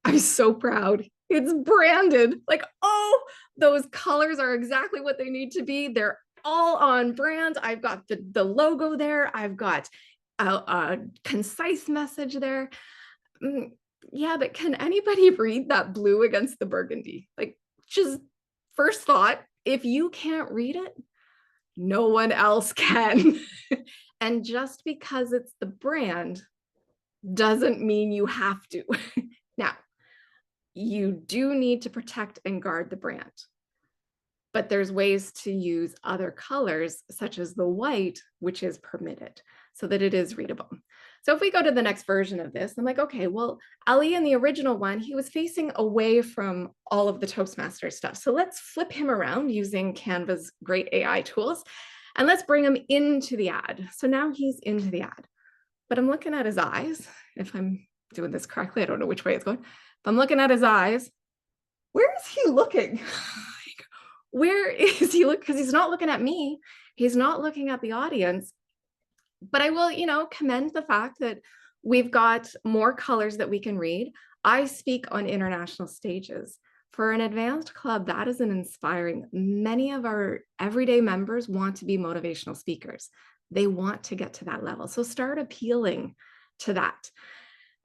I'm so proud. It's branded. Like, oh, those colors are exactly what they need to be. They're all on brand. I've got the logo there. I've got a concise message there. Yeah, but can anybody read that blue against the burgundy? Like, just first thought, if you can't read it, no one else can. And just because it's the brand doesn't mean you have to. Now, you do need to protect and guard the brand, but there's ways to use other colors such as the white, which is permitted so that it is readable. So if we go to the next version of this, I'm like, okay, well, Ali in the original one, he was facing away from all of the Toastmasters stuff. So let's flip him around using Canva's great AI tools, and let's bring him into the ad. So now he's into the ad, but I'm looking at his eyes. If I'm doing this correctly, I don't know which way it's going. If I'm looking at his eyes, where is he looking? Where is he looking? Because he's not looking at me. He's not looking at the audience. But I will, commend the fact that we've got more colors that we can read. I speak on international stages. For an advanced club, that is an inspiring. Many of our everyday members want to be motivational speakers. They want to get to that level. So start appealing to that.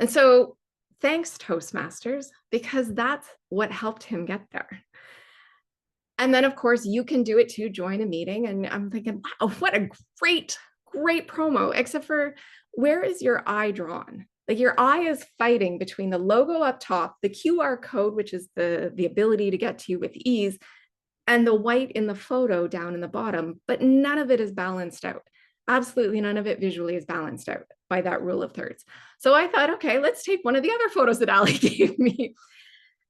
And so thanks, Toastmasters, because that's what helped him get there. And then, of course, you can do it too, join a meeting. And I'm thinking, wow, what a great promo, except for where is your eye drawn? Like your eye is fighting between the logo up top, the QR code, which is the ability to get to you with ease, and the white in the photo down in the bottom, but none of it is balanced out. Absolutely none of it visually is balanced out by that rule of thirds. So I thought, okay, let's take one of the other photos that Ali gave me.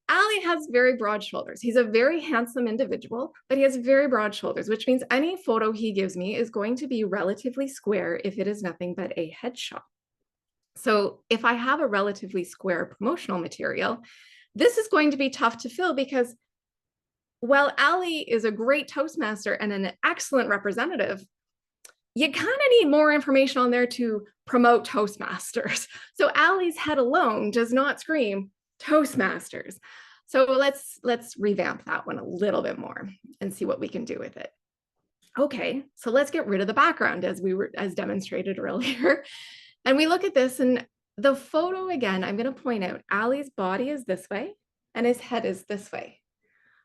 Ali has very broad shoulders. He's a very handsome individual, but he has very broad shoulders, which means any photo he gives me is going to be relatively square if it is nothing but a headshot. So if I have a relatively square promotional material, this is going to be tough to fill because while Ali is a great Toastmaster and an excellent representative, you kind of need more information on there to promote Toastmasters. So Ali's head alone does not scream Toastmasters. So let's revamp that one a little bit more and see what we can do with it. Okay, so let's get rid of the background as demonstrated earlier. And we look at this, and the photo again, I'm going to point out Ali's body is this way and his head is this way.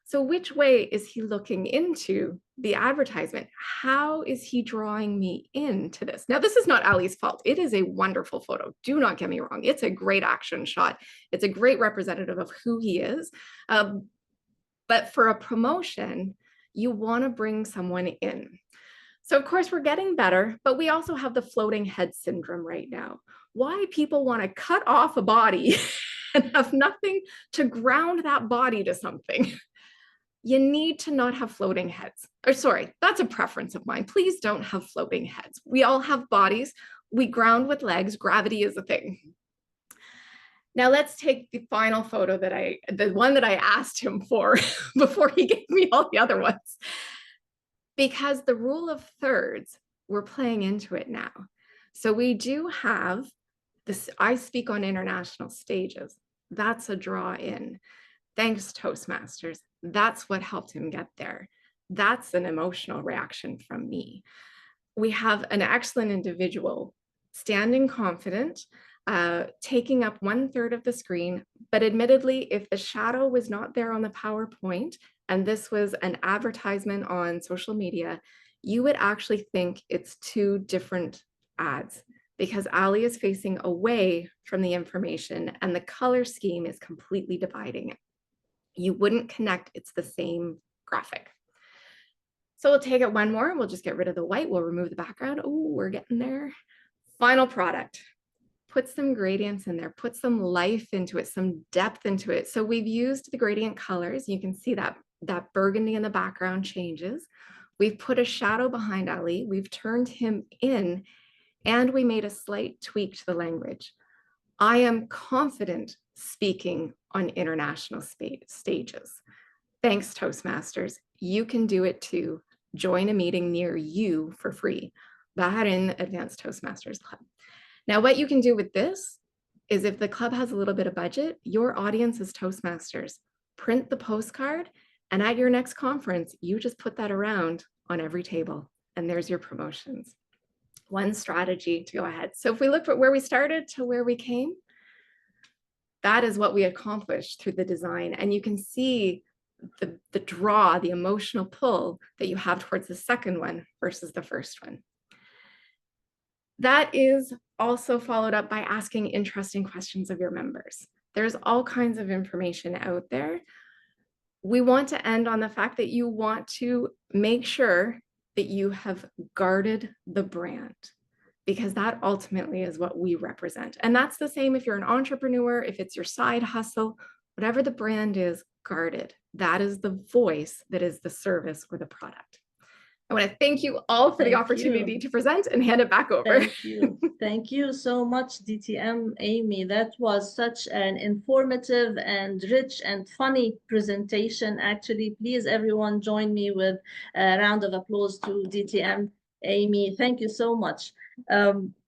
So which way is he looking into the advertisement? How is he drawing me into this? Now, this is not Ali's fault. It is a wonderful photo. Do not get me wrong. It's a great action shot. It's a great representative of who he is. But for a promotion, you want to bring someone in. So of course, we're getting better, but we also have the floating head syndrome right now. Why people want to cut off a body and have nothing to ground that body to something. You need to not have floating heads. Or sorry, that's a preference of mine. Please don't have floating heads. We all have bodies. We ground with legs. Gravity is a thing. Now let's take the final photo the one that I asked him for before he gave me all the other ones. Because the rule of thirds, we're playing into it now. So we do have this, I speak on international stages. That's a draw in. Thanks, Toastmasters. That's what helped him get there. That's an emotional reaction from me. We have an excellent individual, standing confident, taking up 1/3 of the screen, but admittedly, if the shadow was not there on the PowerPoint, and this was an advertisement on social media, you would actually think it's two different ads because Ali is facing away from the information and the color scheme is completely dividing it. You wouldn't connect, it's the same graphic. So we'll take it one more, we'll just get rid of the white, we'll remove the background. Oh, we're getting there. Final product. Put some gradients in there, put some life into it, some depth into it. So we've used the gradient colors. You can see that burgundy in the background changes. We've put a shadow behind Ali. We've turned him in and we made a slight tweak to the language. I am confident speaking on international stages. Thanks, Toastmasters. You can do it too. Join a meeting near you for free. Bahrain Advanced Toastmasters Club. Now, what you can do with this is if the club has a little bit of budget, your audience is Toastmasters. Print the postcard, and at your next conference, you just put that around on every table, and there's your promotions. One strategy to go ahead. So if we look at where we started to where we came, that is what we accomplished through the design. And you can see the draw, the emotional pull that you have towards the second one versus the first one. That is also followed up by asking interesting questions of your members. There's all kinds of information out there. We want to end on the fact that you want to make sure that you have guarded the brand, because that ultimately is what we represent. And that's the same if you're an entrepreneur, if it's your side hustle, whatever the brand is, guarded. That is the voice that is the service or the product. I want to thank you all for the opportunity to present and hand it back over. Thank you. Thank you so much, DTM Amy. That was such an informative and rich and funny presentation. Actually, please everyone join me with a round of applause to DTM Amy. Thank you so much.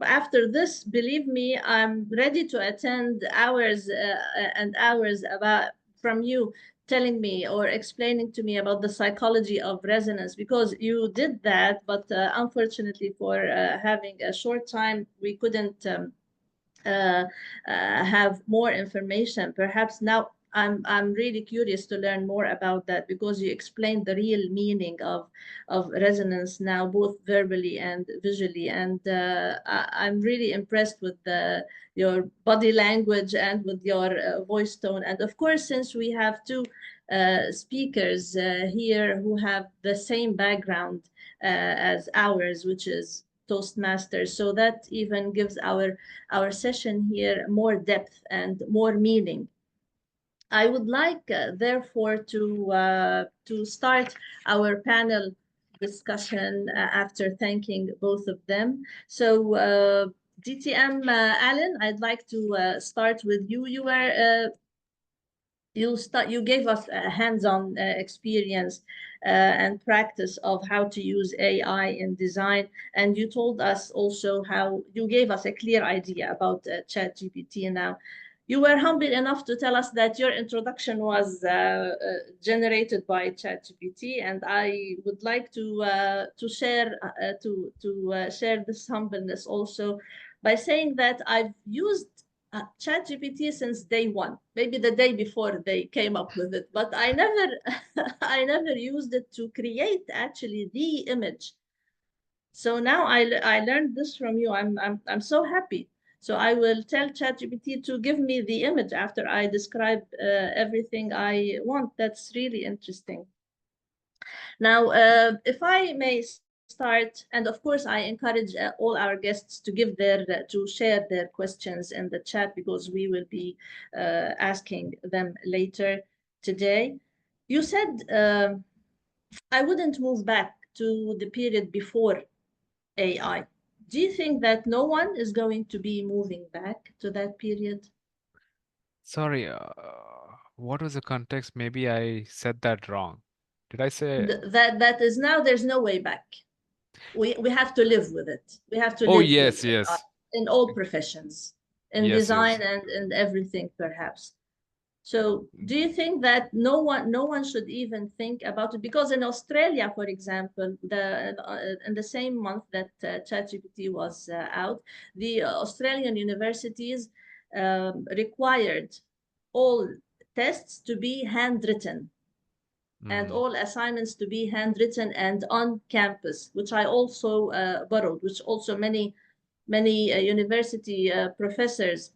After this, believe me, I'm ready to attend hours and hours from you telling me or explaining to me about the psychology of resonance, because you did that, but unfortunately for having a short time, we couldn't have more information. Perhaps now I'm really curious to learn more about that, because you explained the real meaning of resonance now, both verbally and visually. And I'm really impressed with your body language and with your voice tone. And of course, since we have two speakers here who have the same background as ours, which is Toastmasters, so that even gives our session here more depth and more meaning. I would like, therefore, to start our panel discussion after thanking both of them. So, DTM Alan, I'd like to start with you. You gave us a hands-on experience and practice of how to use AI in design, and you told us also how you gave us a clear idea about ChatGPT. Now, you were humble enough to tell us that your introduction was generated by ChatGPT, and I would like to share this humbleness also by saying that I've used ChatGPT since day one, maybe the day before they came up with it, but I never used it to create actually the image. So now I learned this from you. I'm so happy. So I will tell ChatGPT to give me the image after I describe everything I want. That's really interesting. Now, if I may start, and of course I encourage all our guests to give to share their questions in the chat, because we will be asking them later today. You said I wouldn't move back to the period before AI. Do you think that no one is going to be moving back to that period? Sorry, what was the context? Maybe I said that wrong. Did I say? That is now there's no way back. We have to live with it. We have to Oh, live with yes, AI yes. in all professions, in Yes, design yes. and everything perhaps. So do you think that no one should even think about it? Because in Australia, for example, in the same month that ChatGPT was out, the Australian universities required all tests to be handwritten and Mhm. all assignments to be handwritten and on campus, which I also borrowed, which also many university professors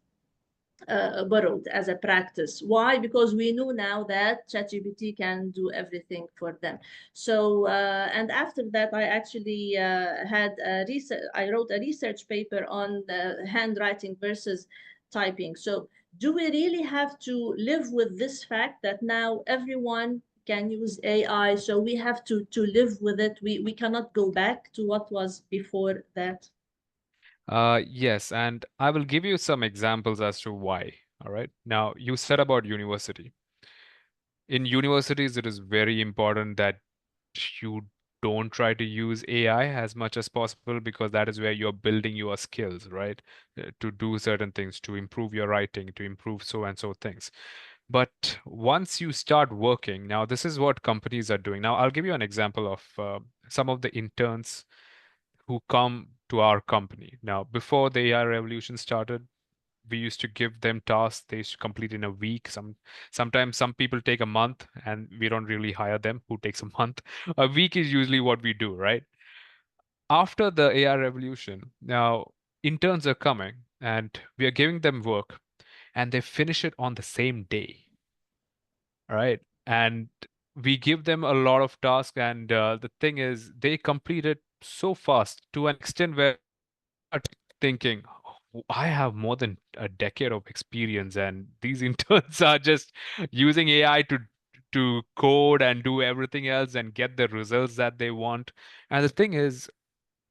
borrowed as a practice. Why? Because we know now that ChatGPT can do everything for them. So, and after that, I actually I wrote a research paper on handwriting versus typing. So, do we really have to live with this fact that now everyone can use AI? So we have to live with it. We cannot go back to what was before that. Yes, and I will give you some examples as to why. All right. Now, you said about university. In universities, it is very important that you don't try to use AI as much as possible because that is where you're building your skills, right? To do certain things, to improve your writing, to improve so and so things. But once you start working, now this is what companies are doing. Now, I'll give you an example of some of the interns who come to our company. Now, before the AI revolution started, we used to give them tasks they should complete in a week. Sometimes some people take a month and we don't really hire them who takes a month. A week is usually what we do, right? After the AI revolution, now interns are coming and we are giving them work and they finish it on the same day, right? And we give them a lot of tasks and the thing is they complete it so fast to an extent where start thinking, "Oh, I have more than a decade of experience, and these interns are just using AI to code and do everything else and get the results that they want." And the thing is,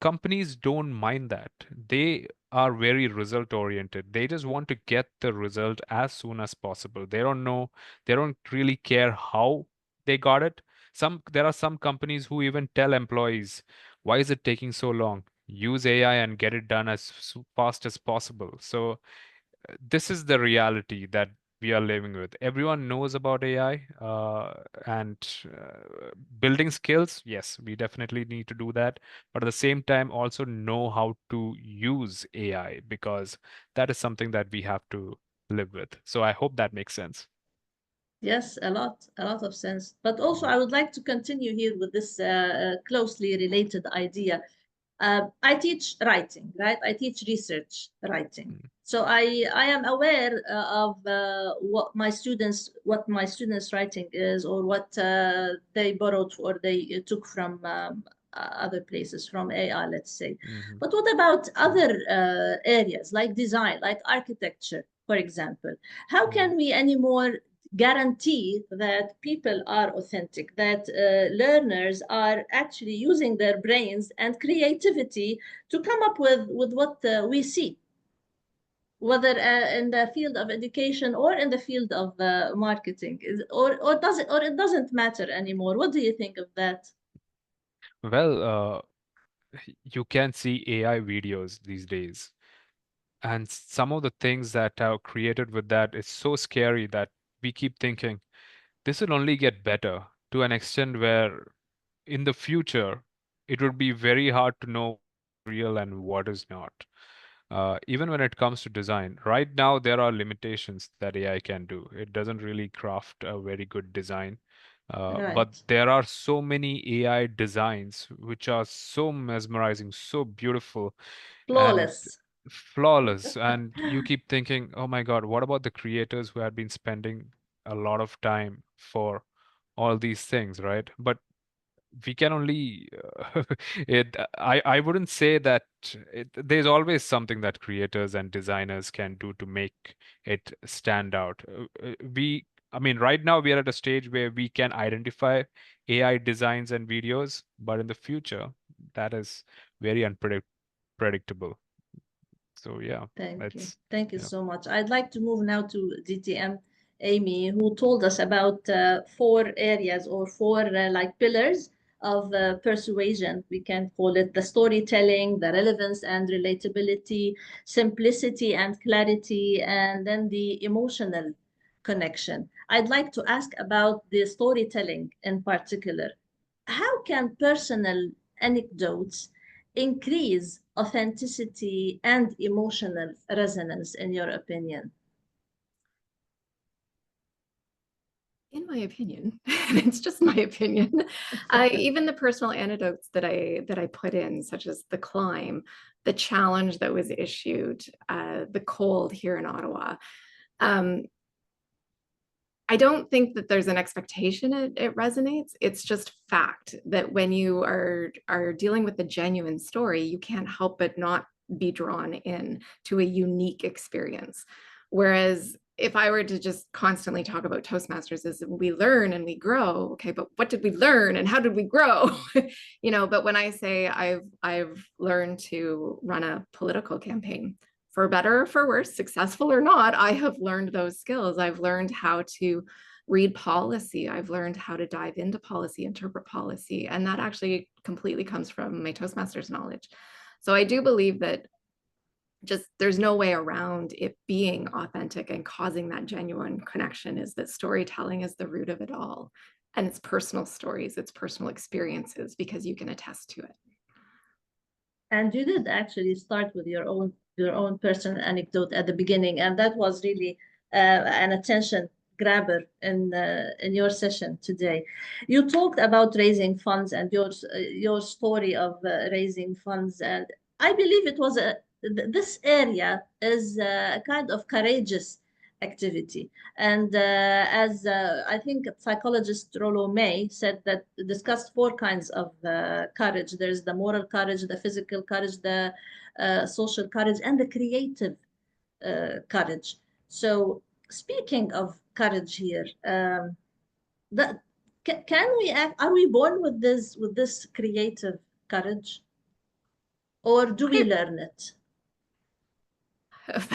companies don't mind that. They are very result oriented. They just want to get the result as soon as possible. They don't really care how they got it. There are some companies who even tell employees, why is it taking so long? Use AI and get it done as fast as possible. So this is the reality that we are living with. Everyone knows about AI and building skills. Yes, we definitely need to do that. But at the same time, also know how to use AI because that is something that we have to live with. So I hope that makes sense. Yes, a lot of sense. But also, I would like to continue here with this closely related idea. I teach writing, right? I teach research writing. Mm. So I am aware of what my students' writing is, or what they borrowed or they took from other places, from AI, let's say. Mhm. But what about other areas like design, like architecture, for example? How can we anymore guarantee that people are authentic, that learners are actually using their brains and creativity to come up with what we see, whether in the field of education or in the field of marketing, or it doesn't matter anymore? What do you think of that? Well, you can see AI videos these days. And some of the things that are created with that is so scary that we keep thinking this will only get better to an extent where in the future it would be very hard to know real and what is not. Even when it comes to design, right now there are limitations that AI can do. It doesn't really craft a very good design. But Right. there are so many AI designs which are so mesmerizing, so beautiful, and Flawless. flawless. And you keep thinking, oh my God, what about the creators who had been spending a lot of time for all these things, right? But we can only I wouldn't say that there's always something that creators and designers can do to make it stand out. I mean, right now we are at a stage where we can identify AI designs and videos, but in the future, that is very unpredictable. predictable. So yeah, Thank you. that's Thank you yeah. so much. I'd like to move now to DTM Amy, who told us about 4 areas or 4 like pillars of persuasion. We can call it the storytelling, the relevance and relatability, simplicity and clarity, and then the emotional connection. I'd like to ask about the storytelling in particular. How can personal anecdotes increase authenticity and emotional resonance, in your opinion? In my opinion, and it's just my opinion, even the personal anecdotes that I put in, such as the climb, the challenge that was issued, the cold here in Ottawa, I don't think that there's an expectation it resonates. It's just fact that when you are dealing with a genuine story, you can't help but not be drawn in to a unique experience. Whereas if I were to just constantly talk about Toastmasters as we learn and we grow, okay, but what did we learn and how did we grow? You know, but when I say I've learned to run a political campaign, for better or for worse, successful or not, I have learned those skills. I've learned how to read policy. I've learned how to dive into policy, interpret policy, and that actually completely comes from my Toastmasters knowledge. So I do believe that just there's no way around it being authentic and causing that genuine connection, is that storytelling is the root of it all. And it's personal stories, it's personal experiences, because you can attest to it. And you did actually start with your own personal anecdote at the beginning, and that was really an attention grabber in your session today. You talked about raising funds and your story of raising funds, and I believe it was this area is a kind of courageous activity. And as I think psychologist Rollo May said, that discussed 4 kinds of courage. There's the moral courage, the physical courage, the social courage, and the creative courage. So speaking of courage here, that can we act, are we born with this creative courage, or do we learn it?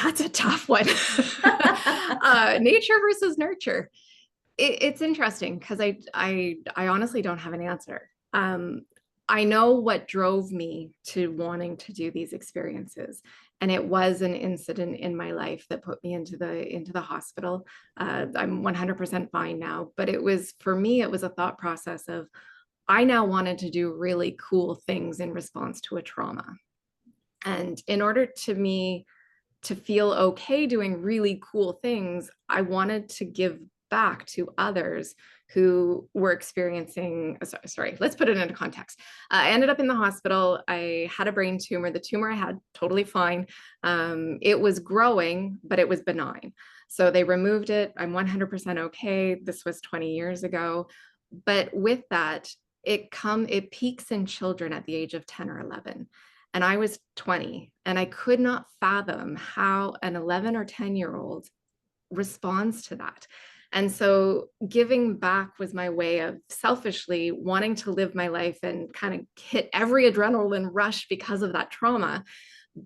That's a tough one. Nature versus nurture. It's interesting because I honestly don't have an answer. I know what drove me to wanting to do these experiences, and it was an incident in my life that put me into the hospital. I'm 100% fine now, but it was, for me, it was a thought process of, I now wanted to do really cool things in response to a trauma. And in order to feel okay doing really cool things, I wanted to give back to others who were experiencing, sorry, let's put it into context. I ended up in the hospital. I had a brain tumor. The tumor I had, totally fine. It was growing, but it was benign. So they removed it. I'm 100% okay. This was 20 years ago. But with that, it peaks in children at the age of 10 or 11. And I was 20, and I could not fathom how an 11 or 10-year-old responds to that. And so giving back was my way of selfishly wanting to live my life and kind of hit every adrenaline rush because of that trauma,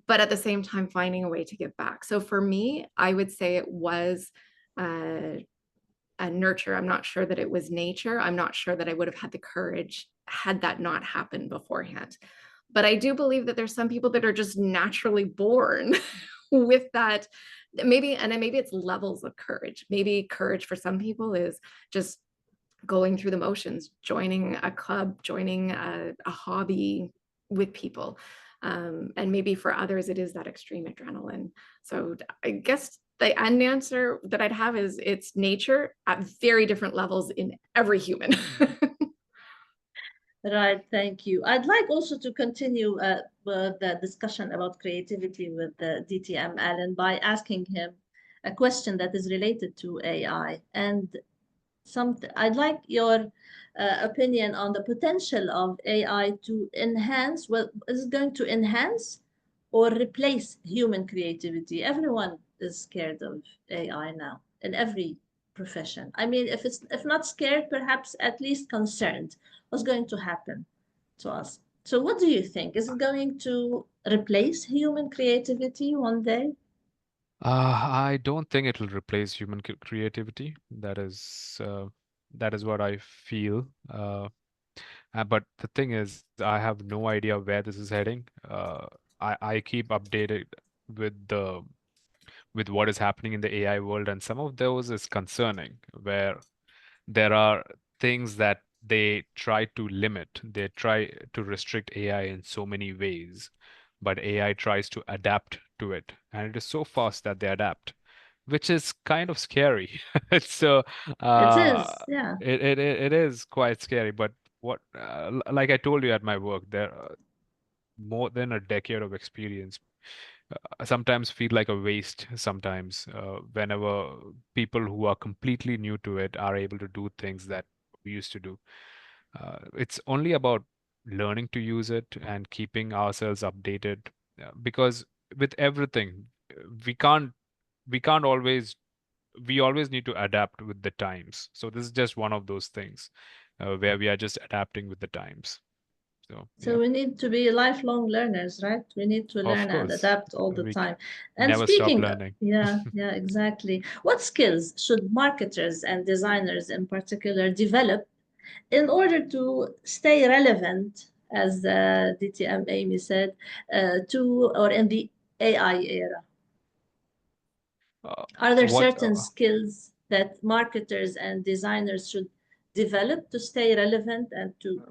but at the same time finding a way to give back. So for me, I would say it was a nurture. I'm not sure that it was nature. I'm not sure that I would have had the courage had that not happened beforehand. But I do believe that there's some people that are just naturally born with that. Maybe it's levels of courage. Maybe courage for some people is just going through the motions, joining a club, joining a hobby with people. And maybe for others, it is that extreme adrenaline. So I guess the end answer that I'd have is it's nature at very different levels in every human. Right, thank you. I'd like also to continue the discussion about creativity with DTM Allen by asking him a question that is related to AI. And I'd like your opinion on the potential of AI to enhance, well, is it going to enhance or replace human creativity? Everyone is scared of AI now in every profession. I mean, if not scared, perhaps at least concerned. What's going to happen to us? So what do you think? Is it going to replace human creativity one day? I don't think it'll replace human creativity. That is what I feel. But the thing is, I have no idea where this is heading. I keep updated with the with what is happening in the AI world, and some of those is concerning, where there are things that they try to limit, they try to restrict AI in so many ways, but AI tries to adapt to it, and it is so fast that they adapt, which is kind of scary. So It uh, is, yeah. it is quite scary. But like I told you at my work, there are more than a decade of experience sometimes feel like a waste sometimes whenever people who are completely new to it are able to do things that we used to do. It's only about learning to use it and keeping ourselves updated because with everything we can't we can't always we always need to adapt with the times. So this is just one of those things where we are just adapting with the times. So So yeah, we need to be lifelong learners, right? We need to of learn and course, adapt all the we time. And never stop speaking, learning. yeah, exactly. What skills should marketers and designers in particular develop in order to stay relevant, as DTM Amy said, to or in the AI era? Are there What certain skills that marketers and designers should develop to stay relevant and to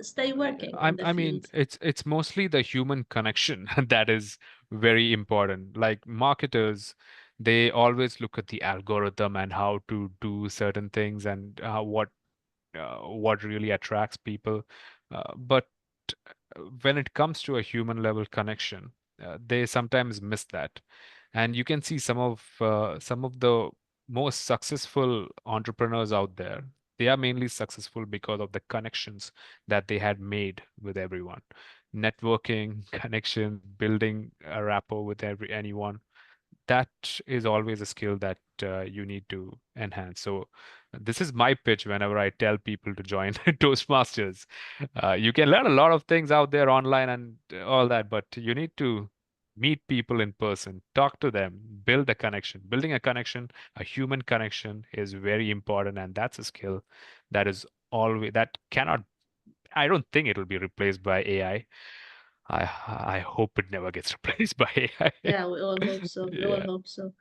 stay working in the I mean, field? it's mostly the human connection that is very important. Like marketers, they always look at the algorithm and how to do certain things and what really attracts people. But when it comes to a human level connection, they sometimes miss that. And you can see some of the most successful entrepreneurs out there. They are mainly successful because of the connections that they had made with everyone. Networking, connections, building a rapport with anyone, that is always a skill that you need to enhance. So this is my pitch whenever I tell people to join Toastmasters. You can learn a lot of things out there online and all that, but you need to meet people in person, talk to them, build a connection. Building a connection, a human connection, is very important, and that's a skill that is always that cannot. I don't think it'll be replaced by AI. I hope it never gets replaced by AI. Yeah, we all hope so. We all Yeah. hope so.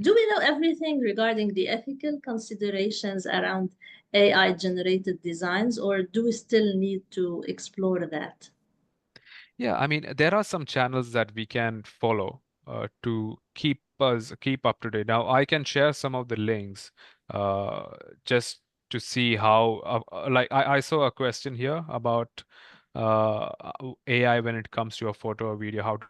Do we know everything regarding the ethical considerations around AI generated designs, or do we still need to explore that? Yeah, I mean, there are some channels that we can follow to keep up to date. Now, I can share some of the links uh, just to see how, like, I saw a question here about AI when it comes to a photo or video, how to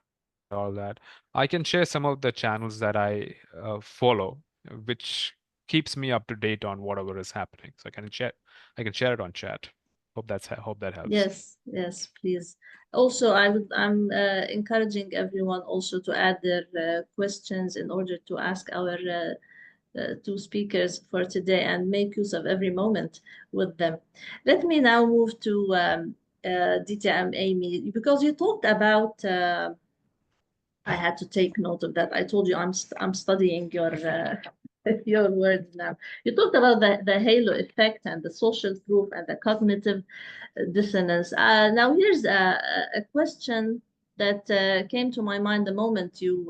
all that. I can share some of the channels that I follow, which keeps me up to date on whatever is happening. So I can share it on chat. Hope that helps. Yes, yes, please. Also, I'm encouraging everyone also to add their questions in order to ask our two speakers for today and make use of every moment with them. Let me now move to Dita and Amy, because you talked about I had to take note of that. I told you I'm studying your your words now. You talked about the halo effect and the social proof and the cognitive dissonance. Now here's a question that came to my mind the moment you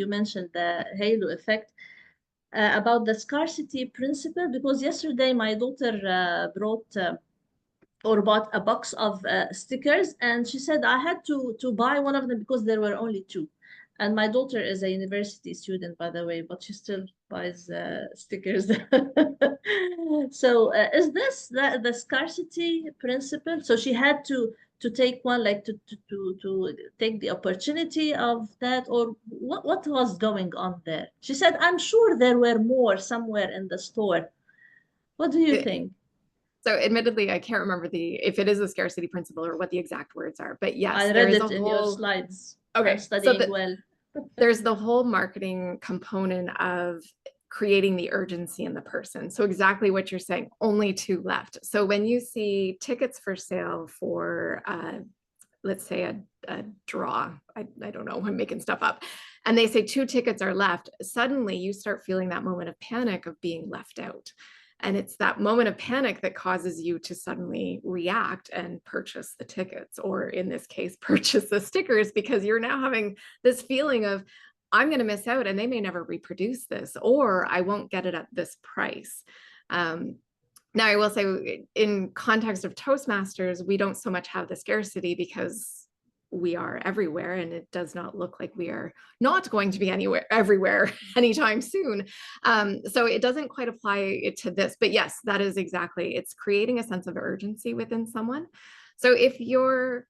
mentioned the halo effect about the scarcity principle, because yesterday my daughter brought or bought a box of stickers, and she said I had to buy one of them because there were only two. And my daughter is a university student, by the way, but she still buys stickers. So is this the scarcity principle? So she had to take one, like to take the opportunity of that, or what was going on there? She said, I'm sure there were more somewhere in the store. What do you think? So admittedly, I can't remember if it is a scarcity principle or what the exact words are, but yes, I there read is a it in your whole, slides. okay, I'm studying well. there's the whole marketing component of creating the urgency in the person. So exactly what you're saying, only two left. So when you see tickets for sale for let's say a draw. I don't know, I'm making stuff up. And they say 2 tickets are left. Suddenly you start feeling that moment of panic of being left out. And it's that moment of panic that causes you to suddenly react and purchase the tickets, or in this case, purchase the stickers, because you're now having this feeling of, I'm going to miss out and they may never reproduce this, or I won't get it at this price. Now, I will say, in context of Toastmasters, we don't so much have the scarcity because we are everywhere, and it does not look like we are not going to be everywhere anytime soon. So it doesn't quite apply it to this, but yes, that is exactly, it's creating a sense of urgency within someone. So if your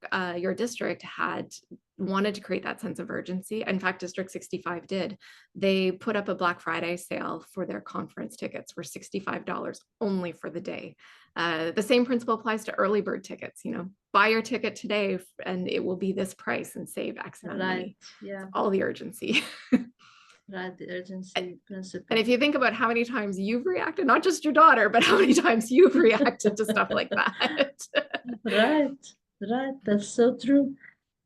district had wanted to create that sense of urgency, in fact, District 65 did, they put up a Black Friday sale for their conference tickets for $65 only for the day. The same principle applies to early bird tickets. You know, buy your ticket today and it will be this price and save X amount of money. Yeah. It's all the urgency. Right, the urgency principle. And if you think about how many times you've reacted, not just your daughter, but how many times you've reacted to stuff like that. Right, that's so true.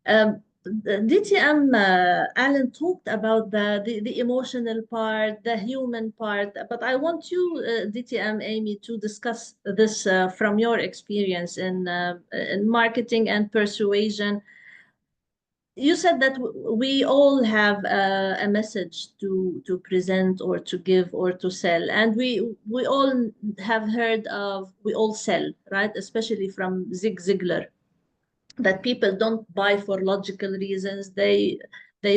DTM Alan talked about the emotional part, the human part, but I want you, DTM Amy, to discuss this from your experience in marketing and persuasion. You said that we all have a message to present or to give or to sell, and we all have heard of, we all sell, right? Especially from Zig Ziglar, that people don't buy for logical reasons, they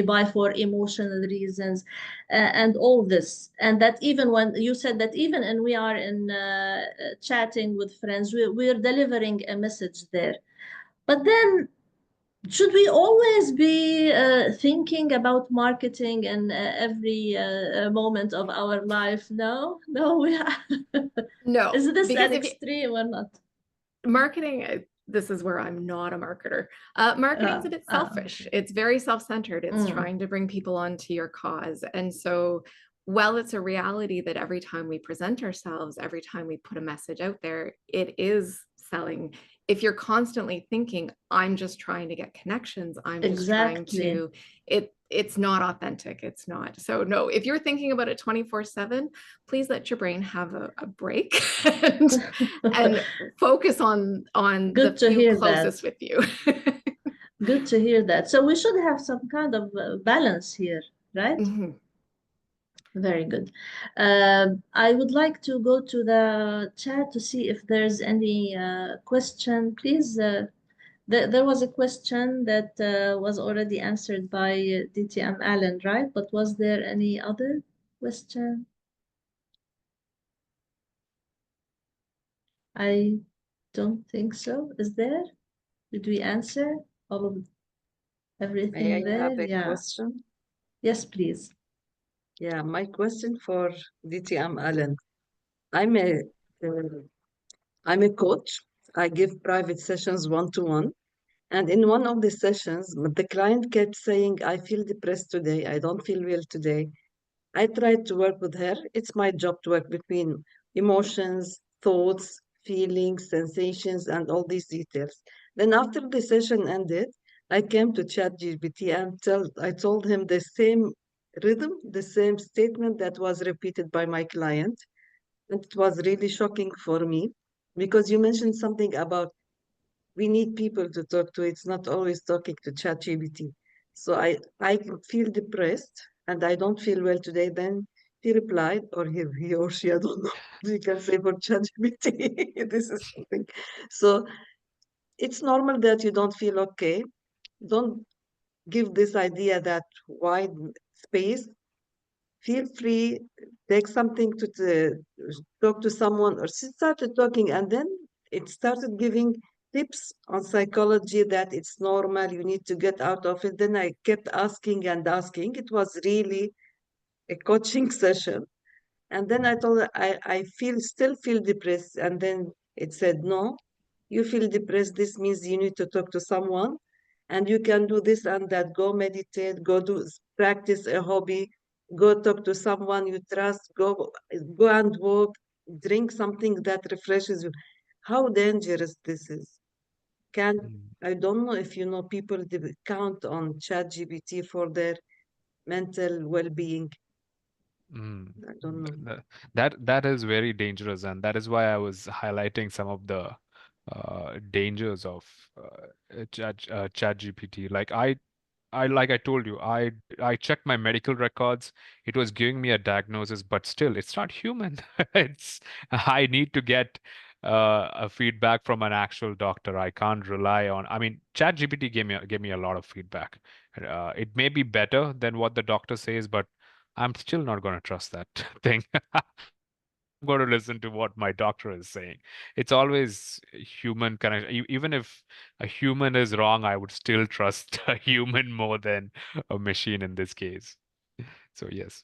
buy for emotional reasons, and all this. And that even when you said that even when we are in chatting with friends, we're delivering a message there. But then, should we always be thinking about marketing in every moment of our life? No, we No. Is this an extreme or not? Marketing, this is where I'm not a marketer. Marketing is a bit selfish. It's very self-centered. It's trying to bring people onto your cause. And so while it's a reality that every time we present ourselves, every time we put a message out there, it is selling. If you're constantly thinking, I'm just trying to get connections, I'm just trying to, it's not authentic. It's not. So no, if you're thinking about it 24/7, please let your brain have a break and focus on the few closest with you. Good to hear that. So we should have some kind of balance here, right? Mm-hmm. Very good. I would like to go to the chat to see if there's any question. Please, there was a question that was already answered by DTM Allen, right? But was there any other question? I don't think so. Is there? Did we answer all of everything May I there? have a question? Yes, please. Yeah, my question for DTM Allen. I'm a coach. I give private sessions one-to-one. And in one of the sessions, the client kept saying, I feel depressed today. I don't feel well today. I tried to work with her. It's my job to work between emotions, thoughts, feelings, sensations, and all these details. Then after the session ended, I came to ChatGPT and I told him the same rhythm, the same statement that was repeated by my client. And it was really shocking for me because you mentioned something about we need people to talk to. It's not always talking to ChatGPT. So I feel depressed and I don't feel well today. Then he replied, or he or she, I don't know. You can say for ChatGPT. This is something. So it's normal that you don't feel okay. Don't give this idea that wide space. Feel free, take something to talk to someone, or she started talking, and then it started giving tips on psychology that it's normal, you need to get out of it. Then I kept asking and asking. It was really a coaching session. And then I told her, I still feel depressed. And then it said, no, you feel depressed. This means you need to talk to someone. And you can do this and that. Go meditate, practice a hobby, go talk to someone you trust, go and walk, drink something that refreshes you. How dangerous this is. Can Mm. I don't know if you know people count on ChatGPT for their mental well-being. Mm. I don't know. That is very dangerous, and that is why I was highlighting some of the dangers of ChatGPT. Like like I told you, I checked my medical records. It was giving me a diagnosis, but still, it's not human. It's I need to get a feedback from an actual doctor. I can't rely on. I mean, ChatGPT gave me a lot of feedback. It may be better than what the doctor says, but I'm still not going to trust that thing. I'm going to listen to what my doctor is saying. It's always human connection. Even if a human is wrong, I would still trust a human more than a machine in this case. So yes.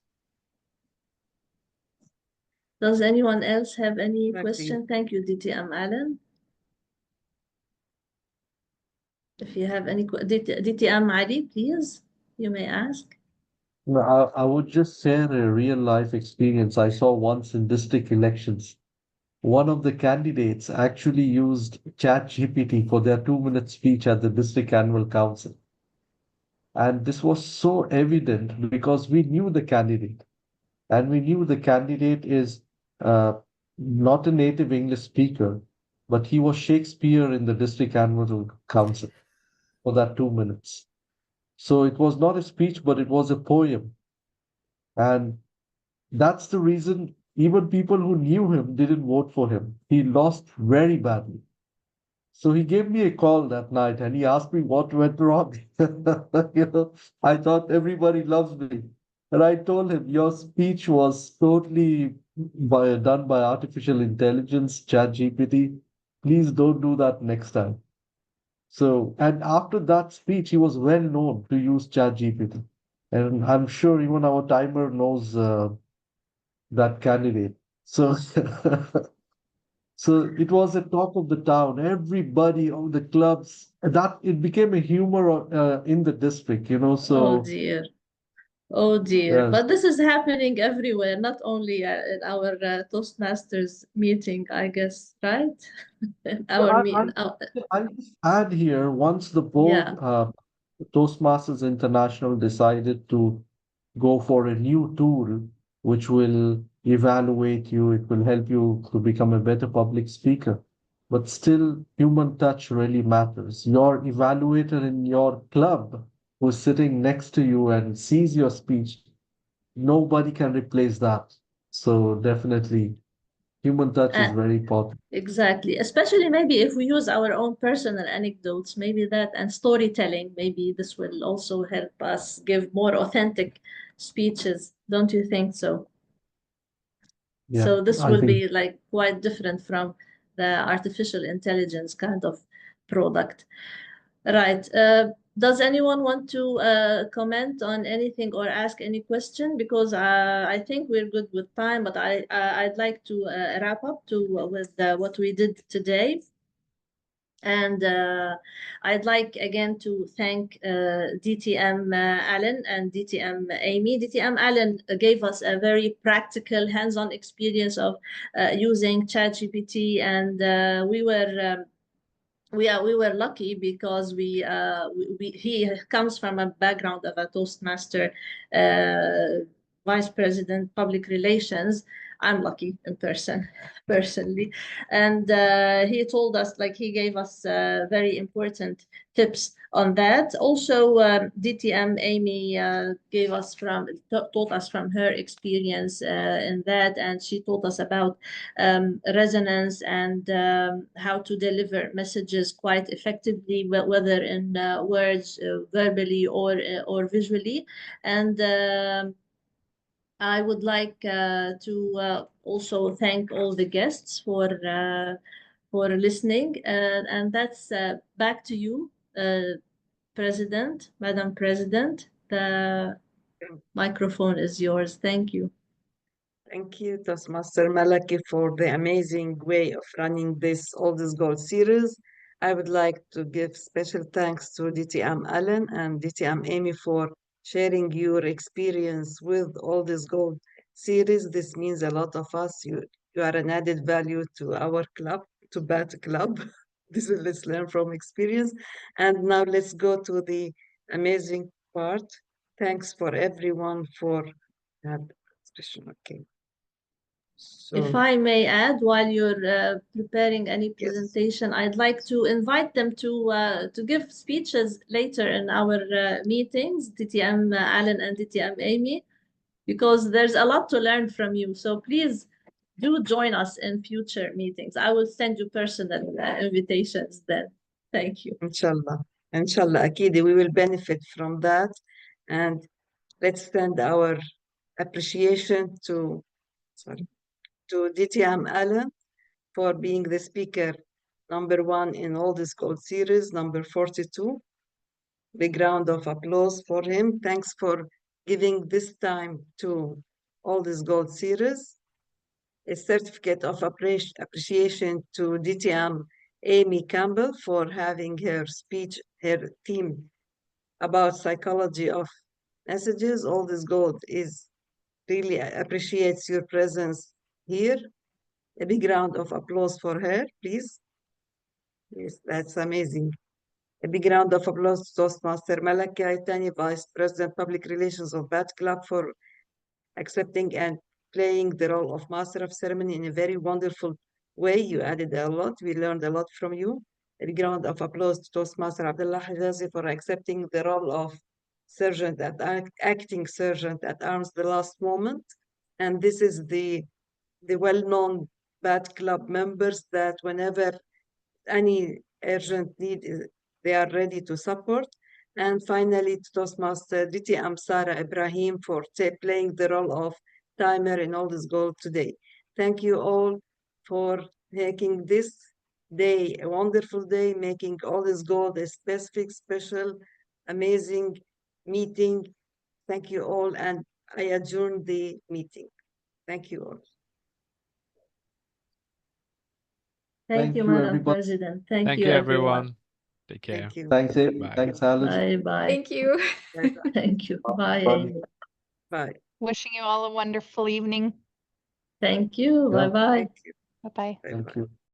Does anyone else have any Back to you. question? Thank you, DTM Alan. If you have any DTM Ali, please, you may ask. No, I would just share a real life experience I saw once in district elections. One of the candidates actually used ChatGPT for their 2 minute speech at the district annual council. And this was so evident because we knew the candidate, and we knew the candidate is not a native English speaker, but he was Shakespeare in the district annual council for that 2 minutes. So it was not a speech, but it was a poem. And that's the reason even people who knew him didn't vote for him. He lost very badly. So he gave me a call that night and he asked me what went wrong. I thought everybody loves me. And I told him, your speech was totally done by artificial intelligence, ChatGPT. Please don't do that next time. So, and after that speech, he was well known to use ChatGPT. And I'm sure even our timer knows that candidate. So, so it was a talk of the town. Everybody, all the clubs, that it became a humor in the district, Oh So, dear. Oh dear. yes. But this is happening everywhere, not only in our Toastmasters meeting, I guess, right? Well, Our meet. I'll just add here once the board, Yeah. Toastmasters International, decided to go for a new tool which will evaluate you, it will help you to become a better public speaker. But still, human touch really matters. Your evaluator in your club who's sitting next to you and sees your speech, nobody can replace that. So definitely, human touch is Uh, very important. exactly. Especially maybe if we use our own personal anecdotes, maybe that and storytelling, maybe this will also help us give more authentic speeches. Don't you think so? Yeah, So this I will think. be like quite different from the artificial intelligence kind of product. Right. Does anyone want to comment on anything or ask any question? Because I think we're good with time, but I'd like to wrap up with what we did today. And I'd like again to thank DTM Allen and DTM Amy. DTM Allen gave us a very practical hands-on experience of using ChatGPT, and we were lucky because he comes from a background of a Toastmaster, vice president, public relations. I'm lucky in personally, and he told us, like, he gave us very important tips on that. Also, DTM Amy taught us from her experience in that, and she taught us about resonance and how to deliver messages quite effectively, whether in words, verbally or visually. And I would like to also thank all the guests for listening. And that's back to you, President, Madam President. The microphone is yours. Thank you. Thank you, Toastmaster Malaki, for the amazing way of running this All This Gold series. I would like to give special thanks to DTM Allen and DTM Amy for sharing your experience with All This Gold series. This means a lot of us. You are an added value to our club, to Bat Club. This is let's learn from experience. And now let's go to the amazing part. Thanks for everyone for that expression. Okay. If So I may add, while you're preparing any yes, presentation, I'd like to invite them to give speeches later in our meetings, DTM Alan and DTM Amy, because there's a lot to learn from you. So please do join us in future meetings. I will send you personal invitations then. Thank you. inshallah. Inshallah, Akidi, we will benefit from that. And let's send our appreciation to, sorry, to DTM Alan for being the speaker #1 in all this gold series, number 42. Big round of applause for him. Thanks for giving this time to all this gold series. A certificate of appreciation to DTM Amy Campbell for having her speech, her theme about psychology of messages. All this gold is really appreciates your presence here. A big round of applause for her, please. Yes, that's amazing. A big round of applause to Toastmaster Malaka Aitani, Vice President Public Relations of Bat Club, for accepting and playing the role of Master of Ceremony in a very wonderful way. You added a lot. We learned a lot from you. A big round of applause to Toastmaster Abdullah Hijazi for accepting the role of sergeant at acting sergeant at arms the last moment. And this is the well-known Bat Club members that whenever any urgent need, they are ready to support. And finally, to Toastmaster DTM Sara Ibrahim for playing the role of timer in all this gold today. Thank you all for making this day a wonderful day, making all this gold a specific, special, amazing meeting. Thank you all, and I adjourn the meeting. Thank you all. Thank you, Madam everybody. President. Thank Thank you, you, everyone. everyone. Take care. Thank you. Thanks, Amy. Bye. Thanks, Alice. Bye-bye. Thank you. Bye-bye. Thank you. Bye, Bye. Amy. Bye. Wishing you all a wonderful evening. Thank you. Yeah. Bye-bye. Thank you. Bye-bye. Thank Bye-bye. you.